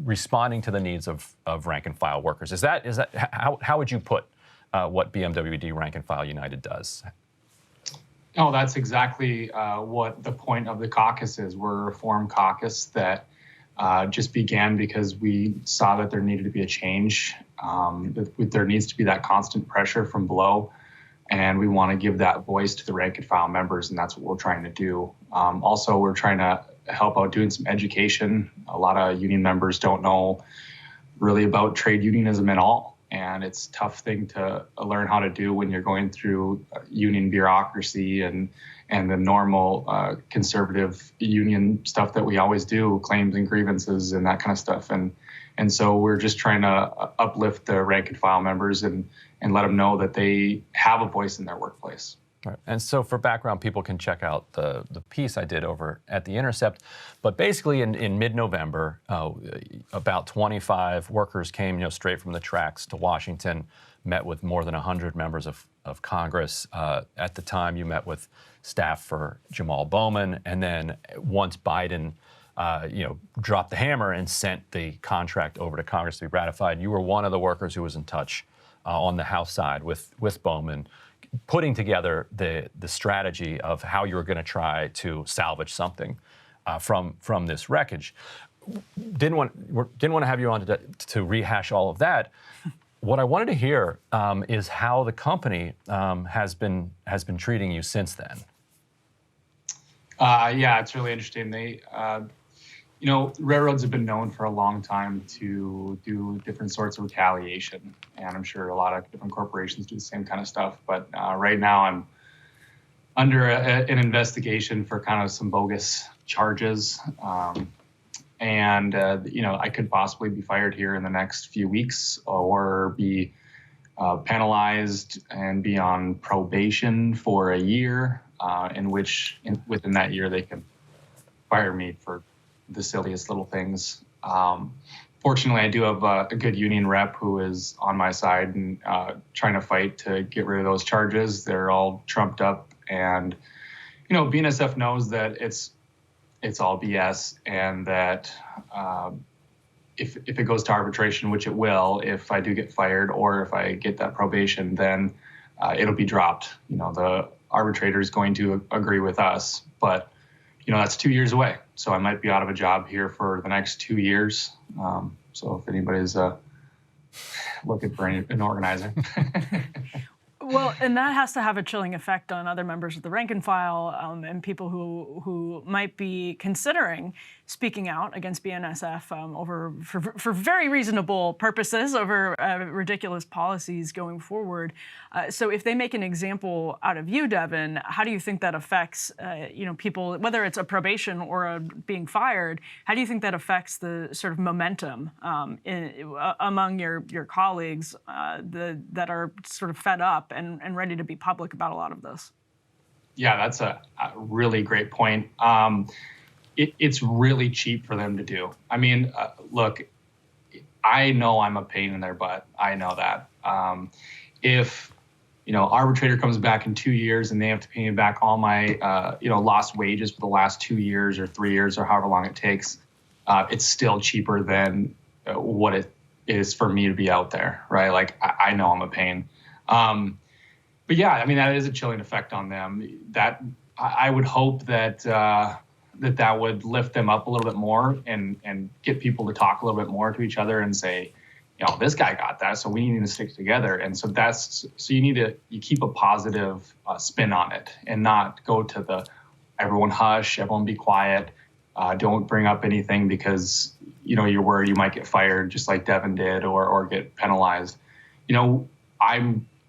responding to the needs of rank and file workers. Is that how would you put what BMWED Rank and File United does? Oh, that's exactly what the point of the caucus is. We're a reform caucus that just began because we saw that there needed to be a change. There needs to be that constant pressure from below, and we want to give that voice to the rank and file members, and that's what we're trying to do. Also, we're trying to help out doing some education. A lot of union members don't know really about trade unionism at all, and it's a tough thing to learn how to do when you're going through union bureaucracy and the normal conservative union stuff that we always do, claims and grievances and that kind of stuff. And so we're just trying to uplift the rank and file members and let them know that they have a voice in their workplace. Right. And so for background, people can check out the piece I did over at The Intercept. But basically in mid-November, about 25 workers came straight from the tracks to Washington, met with more than 100 members of Congress. At the time, you met with staff for Jamal Bowman. And then once Biden dropped the hammer and sent the contract over to Congress to be ratified, you were one of the workers who was in touch on the House side with Bowman, putting together the strategy of how you were going to try to salvage something from this wreckage. Didn't want to have you on to rehash all of that. What I wanted to hear is how the company has been treating you since then. Yeah, it's really interesting. They, railroads have been known for a long time to do different sorts of retaliation, and I'm sure a lot of different corporations do the same kind of stuff. But right now, I'm under an investigation for kind of some bogus charges, and I could possibly be fired here in the next few weeks, or be penalized and be on probation for a year, within that year they can fire me for the silliest little things. Fortunately, I do have a good union rep who is on my side and trying to fight to get rid of those charges. They're all trumped up, and BNSF knows that it's all BS, and that if it goes to arbitration, which it will, if I do get fired or if I get that probation, then it'll be dropped. The arbitrator is going to agree with us, but that's 2 years away. So I might be out of a job here for the next 2 years. So if anybody's looking for an organizer. Well, and that has to have a chilling effect on other members of the rank and file and people who might be considering speaking out against BNSF for very reasonable purposes over ridiculous policies going forward. So if they make an example out of you, Devin, how do you think that affects people, whether it's a probation or being fired? How do you think that affects the sort of momentum among your colleagues that are sort of fed up and ready to be public about a lot of this? Yeah, that's a really great point. It's really cheap for them to do. I mean, look, I know I'm a pain in their butt. I know that. If arbitrator comes back in 2 years and they have to pay me back all my lost wages for the last 2 years or 3 years or however long it takes, it's still cheaper than what it is for me to be out there, right? Like, I know I'm a pain. But yeah, I mean, that is a chilling effect on them. That I would hope that that would lift them up a little bit more and get people to talk a little bit more to each other and say, this guy got that, so we need to stick together. And so you keep a positive spin on it and not go to the everyone hush, everyone be quiet, don't bring up anything because you're worried you might get fired just like Devin did or get penalized.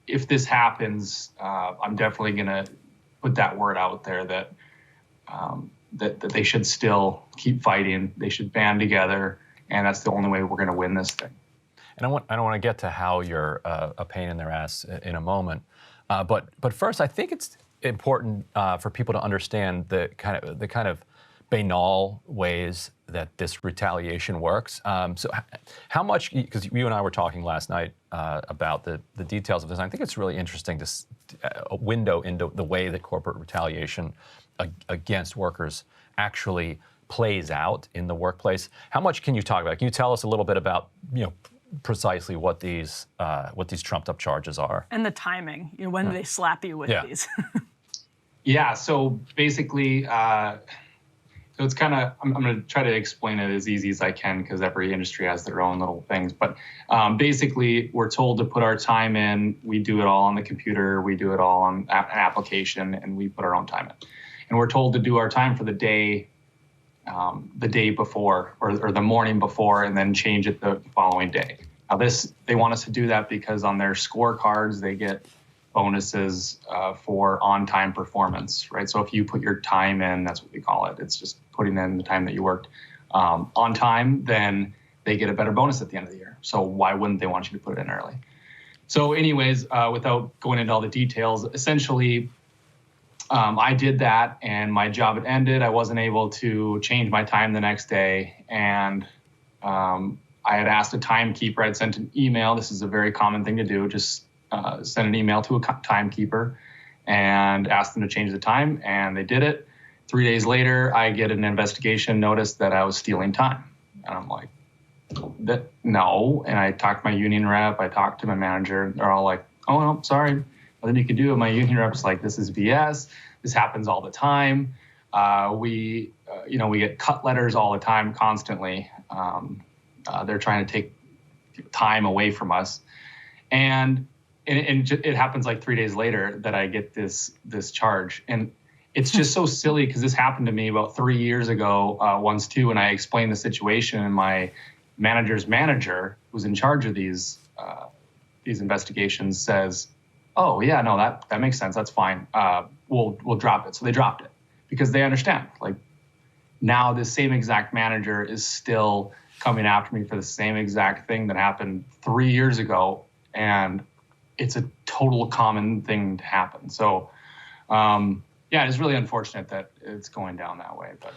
If this happens, I'm definitely going to put that word out there that they should still keep fighting. They should band together, and that's the only way we're going to win this thing. And I don't want to get to how you're a pain in their ass in a moment. But first, I think it's important for people to understand the kind of banal ways that this retaliation works. So how much, because you and I were talking last night about the details of this, and I think it's really interesting to a window into the way that corporate retaliation against workers actually plays out in the workplace. How much can you talk about? Can you tell us a little bit about, precisely what these trumped up charges are? And the timing, when they slap you with these. Yeah, so basically, so it's kind of, I'm going to try to explain it as easy as I can because every industry has their own little things. But basically, we're told to put our time in. We do it all on the computer. We do it all on an application, and we put our own time in. And we're told to do our time for the day before or the morning before, and then change it the following day. Now they want us to do that because on their scorecards, they get bonuses for on-time performance, right? So if you put your time in, that's what we call it. It's just putting in the time that you worked on time, then they get a better bonus at the end of the year. So why wouldn't they want you to put it in early? So anyways, without going into all the details, essentially, I did that and my job had ended. I wasn't able to change my time the next day. And I had asked a timekeeper, I'd sent an email. This is a very common thing to do. Just send an email to a timekeeper and ask them to change the time. And they did it. 3 days later, I get an investigation notice that I was stealing time. And I'm like, no. And I talked to my union rep. I talked to my manager. They're all like, oh, no, sorry. Nothing you can do. And my union rep's like, this is BS. This happens all the time. We get cut letters all the time, constantly. They're trying to take time away from us. And it happens like 3 days later that I get this charge. And it's just so silly because this happened to me about 3 years ago once too. And I explained the situation, and my manager's manager, who's in charge of these investigations, says, oh yeah, no, that makes sense. That's fine. We'll drop it. So they dropped it because they understand. Like now this same exact manager is still coming after me for the same exact thing that happened 3 years ago. And it's a total common thing to happen. So it's really unfortunate that it's going down that way. But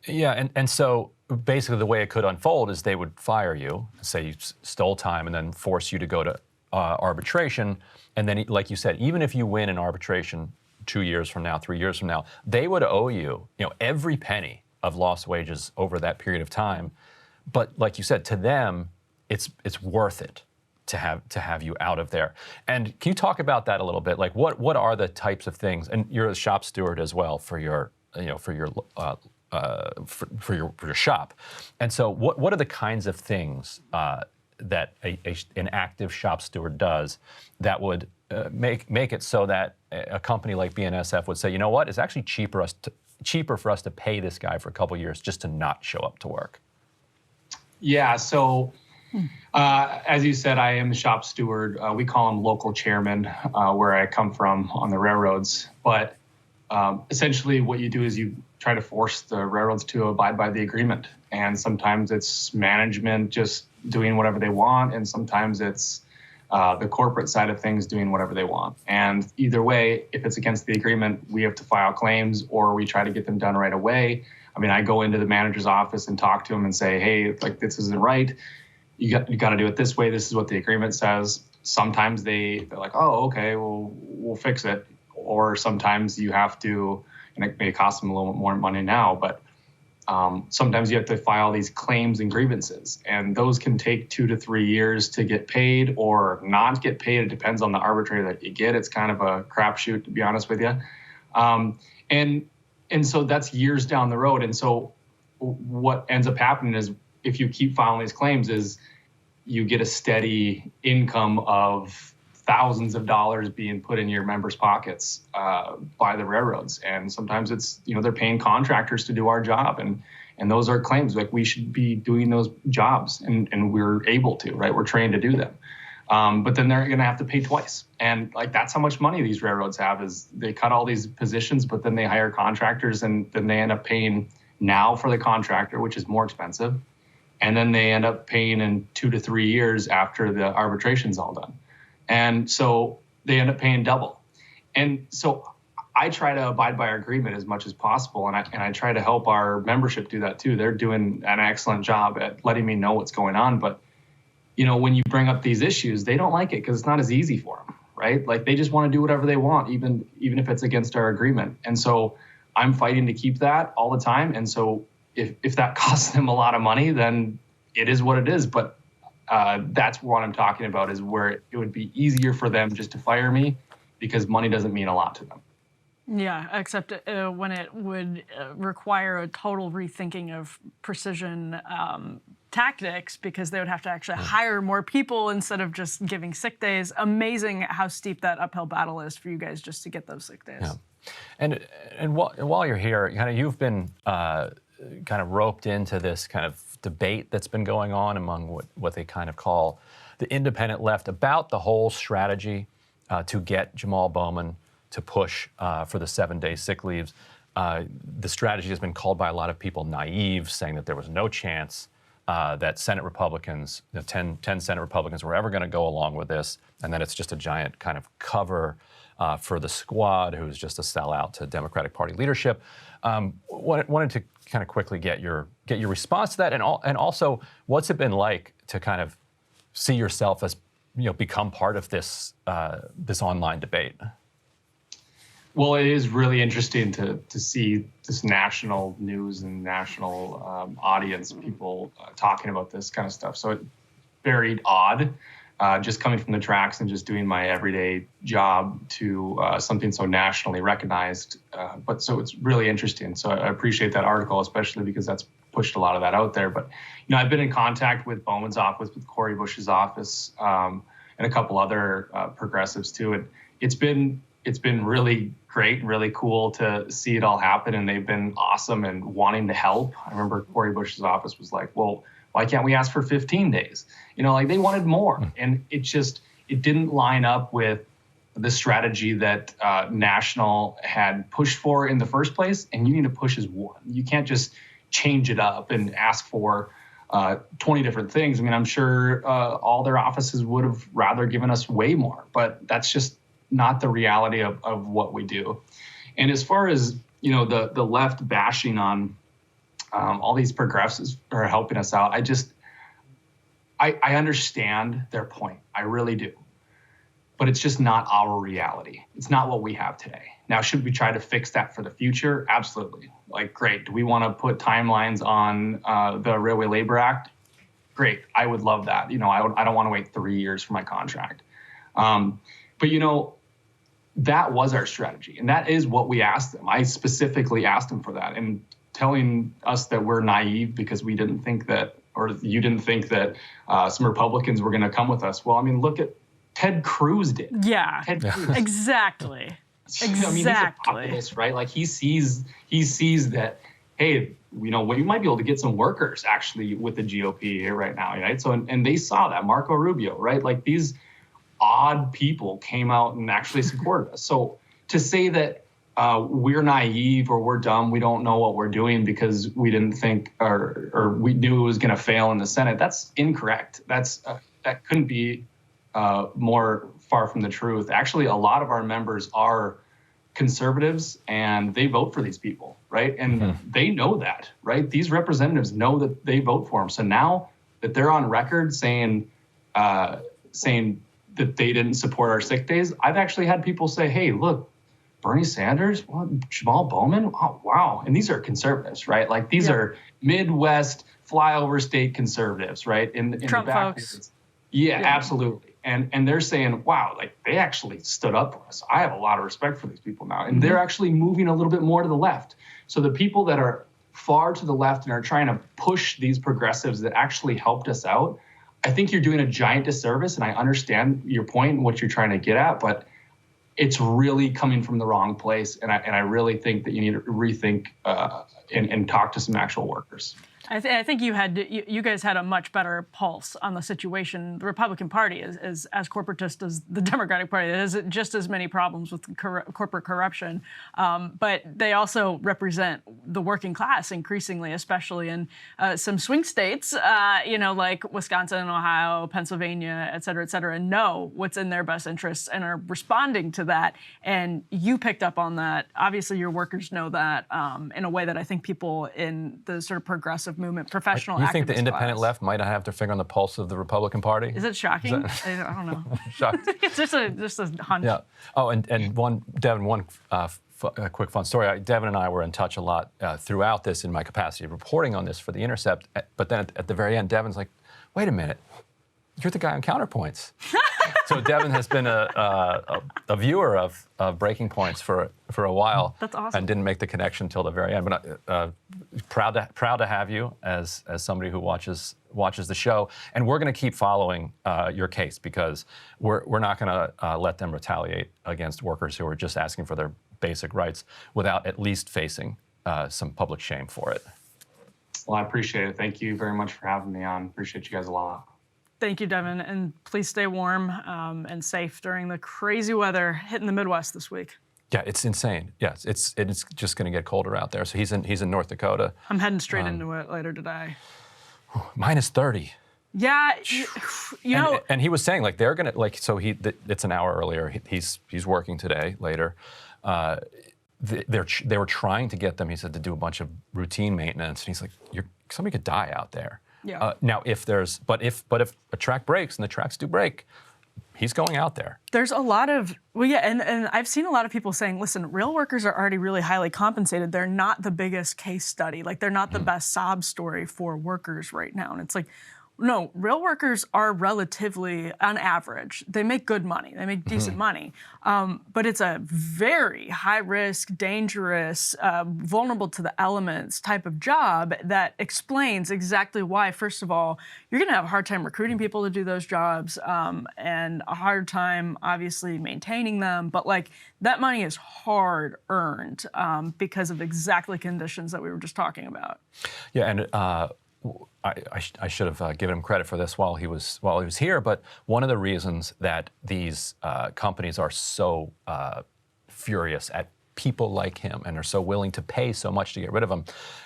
yeah, and so basically the way it could unfold is they would fire you, say you stole time, and then force you to go to arbitration. And then, like you said, even if you win in arbitration 2 years from now, 3 years from now, they would owe you, every penny of lost wages over that period of time. But like you said, to them, it's worth it to have you out of there. And can you talk about that a little bit? Like, what are the types of things? And you're a shop steward as well for your shop. And so, what are the kinds of things that an active shop steward does that would make it so that a company like BNSF would say, you know what, it's actually cheaper for us to pay this guy for a couple of years just to not show up to work? Yeah, so as you said, I am the shop steward. We call him local chairman where I come from on the railroads. But essentially what you do is you try to force the railroads to abide by the agreement. And sometimes it's management just doing whatever they want, and sometimes it's the corporate side of things doing whatever they want. And either way, if it's against the agreement, we have to file claims or we try to get them done right away. I mean, I go into the manager's office and talk to him and say, hey, like, this isn't right. You got to do it this way. This is what the agreement says. Sometimes they're like, oh, okay, well, we'll fix it. Or sometimes you have to, and it may cost them a little bit more money now, but sometimes you have to file these claims and grievances, and those can take 2 to 3 years to get paid or not get paid. It depends on the arbitrator that you get. It's kind of a crapshoot, to be honest with you. And so that's years down the road. And so what ends up happening is if you keep filing these claims is you get a steady income of thousands of dollars being put in your members' pockets by the railroads. And sometimes it's, they're paying contractors to do our job. And those are claims like we should be doing those jobs and we're able to, right? We're trained to do them. But then they're going to have to pay twice. And like, that's how much money these railroads have is they cut all these positions, but then they hire contractors and then they end up paying now for the contractor, which is more expensive. and then they end up paying in 2 to 3 years after the arbitration's all done. And so they end up paying double. And so I try to abide by our agreement as much as possible, and I try to help our membership do that too. They're doing an excellent job at letting me know what's going on. But, you know, when you bring up these issues, they don't like it because it's not as easy for them, right? Like they just want to do whatever they want, even if it's against our agreement. And so I'm fighting to keep that all the time. And so if that costs them a lot of money, then it is what it is. But that's what I'm talking about, is where it would be easier for them just to fire me because money doesn't mean a lot to them. Yeah, except when it would require a total rethinking of precision tactics, because they would have to actually hire more people instead of just giving sick days. Amazing how steep that uphill battle is for you guys just to get those sick days. Yeah. And while you're here, kind of you've been kind of roped into this kind of debate that's been going on among what they kind of call the independent left about the whole strategy to get Jamal Bowman to push for the 7-day sick leaves. The strategy has been called by a lot of people naive, saying that there was no chance that Senate Republicans, 10 Senate Republicans, were ever going to go along with this, and that it's just a giant kind of cover for the squad, who's just a sellout to Democratic Party leadership. Wanted to kind of quickly get your response to that, and also what's it been like to kind of see yourself as, you know, become part of this this online debate? Well, it is really interesting to see this national news and national audience, people talking about this kind of stuff. So it's very odd, just coming from the tracks and just doing my everyday job to something so nationally recognized. But so it's really interesting. So I appreciate that article, especially because that's pushed a lot of that out there. But, you know, I've been in contact with Bowman's office, with Cori Bush's office, and a couple other progressives too. And it's been really great and really cool to see it all happen. And they've been awesome and wanting to help. I remember Cori Bush's office was like, well, why can't we ask for 15 days? You know, like they wanted more. And it didn't line up with the strategy that National had pushed for in the first place. And you need to push as one. You can't just change it up and ask for 20 different things. I mean, I'm sure all their offices would have rather given us way more, but that's just not the reality of what we do. And as far as, you know, the left bashing on all these progressives are helping us out, I understand their point. I really do. But it's just not our reality. It's not what we have today. Now, should we try to fix that for the future? Absolutely. Like, great. Do we want to put timelines on the Railway Labor Act? Great. I would love that. You know, I don't want to wait 3 years for my contract. But, you know, that was our strategy. And that is what we asked them. I specifically asked them for that. And telling us that we're naive because we didn't think that, or you didn't think that some Republicans were going to come with us. Well, I mean, look at Ted Cruz did. Yeah, Ted Cruz. Exactly. I mean, he's a populist, right? Like he sees that, hey, you know, we might be able to get some workers actually with the GOP here right now, right? So, and they saw that, Marco Rubio, right? Like these odd people came out and actually supported us. So to say that we're naive or we're dumb, we don't know what we're doing because we didn't think or we knew it was going to fail in the Senate, that's incorrect. That couldn't be more far from the truth. Actually, a lot of our members are conservatives and they vote for these people, right? And they know that, right? These representatives know that they vote for them. So now that they're on record saying that they didn't support our sick days, I've actually had people say, hey, look, Bernie Sanders, what, Jamal Bowman, oh, wow. And these are conservatives, right? Like these are Midwest flyover state conservatives, right? In Trump the back. folks. Yeah, absolutely. And they're saying, wow, like they actually stood up for us. I have a lot of respect for these people now. And they're actually moving a little bit more to the left. So the people that are far to the left and are trying to push these progressives that actually helped us out, I think you're doing a giant disservice. And I understand your point and what you're trying to get at, but it's really coming from the wrong place. And I really think that you need to rethink and talk to some actual workers. I think you guys had a much better pulse on the situation. The Republican Party is as corporatist as the Democratic Party. It has just as many problems with corporate corruption, but they also represent the working class increasingly, especially in some swing states, like Wisconsin and Ohio, Pennsylvania, et cetera, know what's in their best interests and are responding to that. And you picked up on that. Obviously, your workers know that in a way that I think people in the sort of progressive movement, professional. You think the activist independent class. left might not have their finger on the pulse of the Republican Party? Is it shocking? I don't know. Shocked. It's just a hunch. Yeah. Oh, and Devin, one quick fun story. Devin and I were in touch a lot throughout this in my capacity of reporting on this for The Intercept. But then at the very end, Devin's like, "Wait a minute, you're the guy on Counterpoints." So Devin has been a viewer of Breaking Points for a while. That's awesome. And didn't make the connection until the very end. But proud to have you as somebody who watches the show. And we're going to keep following your case because we're not going to let them retaliate against workers who are just asking for their basic rights without at least facing some public shame for it. Well, I appreciate it. Thank you very much for having me on. Appreciate you guys a lot. Thank you, Devin, and please stay warm and safe during the crazy weather hitting the Midwest this week. Yeah, it's insane. Yes, it's just going to get colder out there. So he's in North Dakota. I'm heading straight into it later today. Minus 30. Yeah, you know. And he was saying like they're gonna like so it's an hour earlier. He's working today later. They were trying to get them. He said to do a bunch of routine maintenance, and he's like, somebody could die out there. Yeah. Now, if a track breaks, and the tracks do break, he's going out there. There's a lot of, and I've seen a lot of people saying, listen, rail workers are already really highly compensated. They're not the biggest case study. Like, they're not the best sob story for workers right now. And it's like, no, rail workers are relatively, on average, they make good money. They make decent money. But it's a very high-risk, dangerous, vulnerable to the elements type of job that explains exactly why, first of all, you're going to have a hard time recruiting people to do those jobs and a hard time, obviously, maintaining them. But, like, that money is hard-earned because of exactly conditions that we were just talking about. Yeah, and I should have given him credit for this while he was here. But one of the reasons that these companies are so furious at people like him and are so willing to pay so much to get rid of him,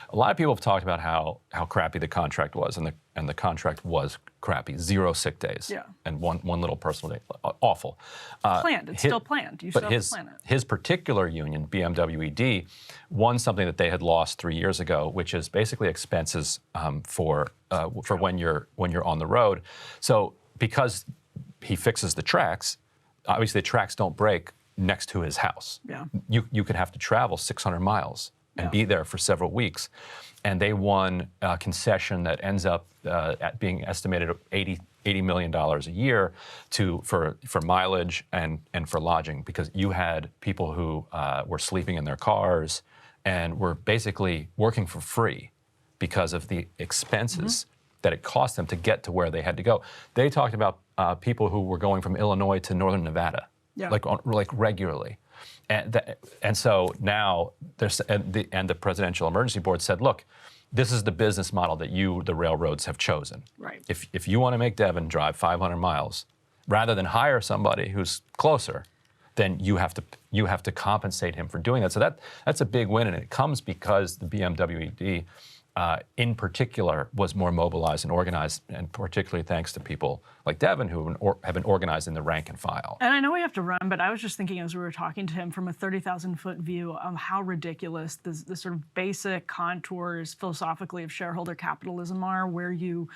a lot of people have talked about how crappy the contract was, and the contract was crappy. 0 sick days, and one little personal day, awful. Planned. It's still planned. You still have to plan it. His particular union, BMW-ED, won something that they had lost 3 years ago, which is basically expenses for when you're on the road. So because he fixes the tracks, obviously the tracks don't break next to his house. Yeah. You could have to travel 600 miles and be there for several weeks. And they won a concession that ends up at being estimated at $80 million a year for mileage and for lodging, because you had people who were sleeping in their cars and were basically working for free because of the expenses that it cost them to get to where they had to go. They talked about people who were going from Illinois to northern Nevada, like regularly. And so now the Presidential Emergency Board said, look, this is the business model that the railroads have chosen. Right. If you want to make Devin drive 500 miles, rather than hire somebody who's closer, then you have to compensate him for doing that. So that's a big win, and it comes because the BMW-ED in particular was more mobilized and organized, and particularly thanks to people like Devin who have been organized in the rank and file. And I know we have to run, but I was just thinking as we were talking to him from a 30,000-foot view how ridiculous the sort of basic contours philosophically of shareholder capitalism are, where you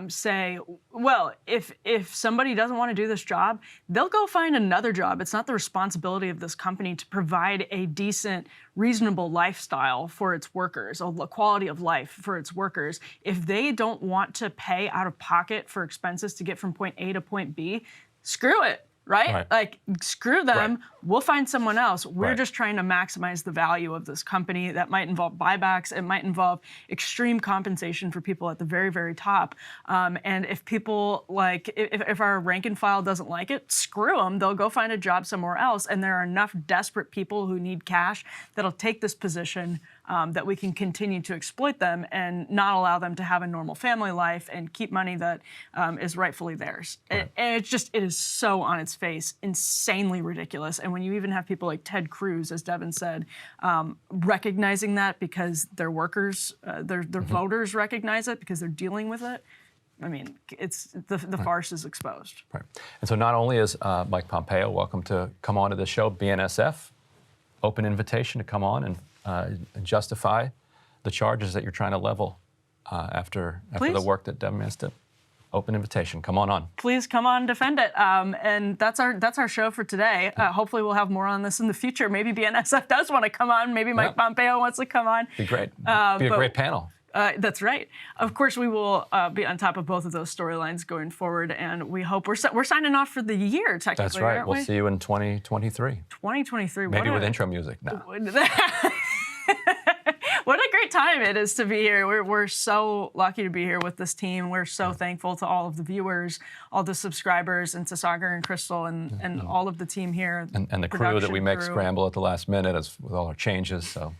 say, well, if somebody doesn't want to do this job, they'll go find another job. It's not the responsibility of this company to provide a decent, reasonable lifestyle for its workers, a quality of life for its workers. If they don't want to pay out of pocket for expenses to get from point A to point B, screw it, right? Like, screw them. Right. We'll find someone else. We're Right. just trying to maximize the value of this company. That might involve buybacks. It might involve extreme compensation for people at the very, very top. And if people if our rank and file doesn't like it, screw them. They'll go find a job somewhere else. And there are enough desperate people who need cash that'll take this position that we can continue to exploit them and not allow them to have a normal family life and keep money that is rightfully theirs. And it is so on its face, insanely ridiculous. And when you even have people like Ted Cruz, as Devin said, recognizing that because their workers, their voters recognize it because they're dealing with it. I mean, it's the farce is exposed. Right. And so not only is Mike Pompeo welcome to come on to the show, BNSF, open invitation to come on and justify the charges that you're trying to level after the work that Devin did. Open invitation. Come on. Please come on, defend it. And that's our show for today. Hopefully, we'll have more on this in the future. Maybe BNSF does want to come on. Maybe Mike Pompeo wants to come on. Be great. Be a great panel. That's right. Of course, we will be on top of both of those storylines going forward, and we hope we're signing off for the year. Technically, that's right. Aren't We'll we? see you in 2023. 2023. Maybe with intro music. No. What a great time it is to be here. We're so lucky to be here with this team. We're so thankful to all of the viewers, all the subscribers, and to Sagar and Crystal and all of the team here. And the crew that we make scramble at the last minute with all our changes. So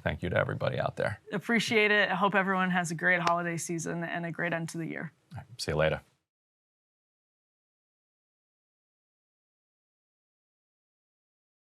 thank you to everybody out there. Appreciate it. I hope everyone has a great holiday season and a great end to the year. All right, see you later.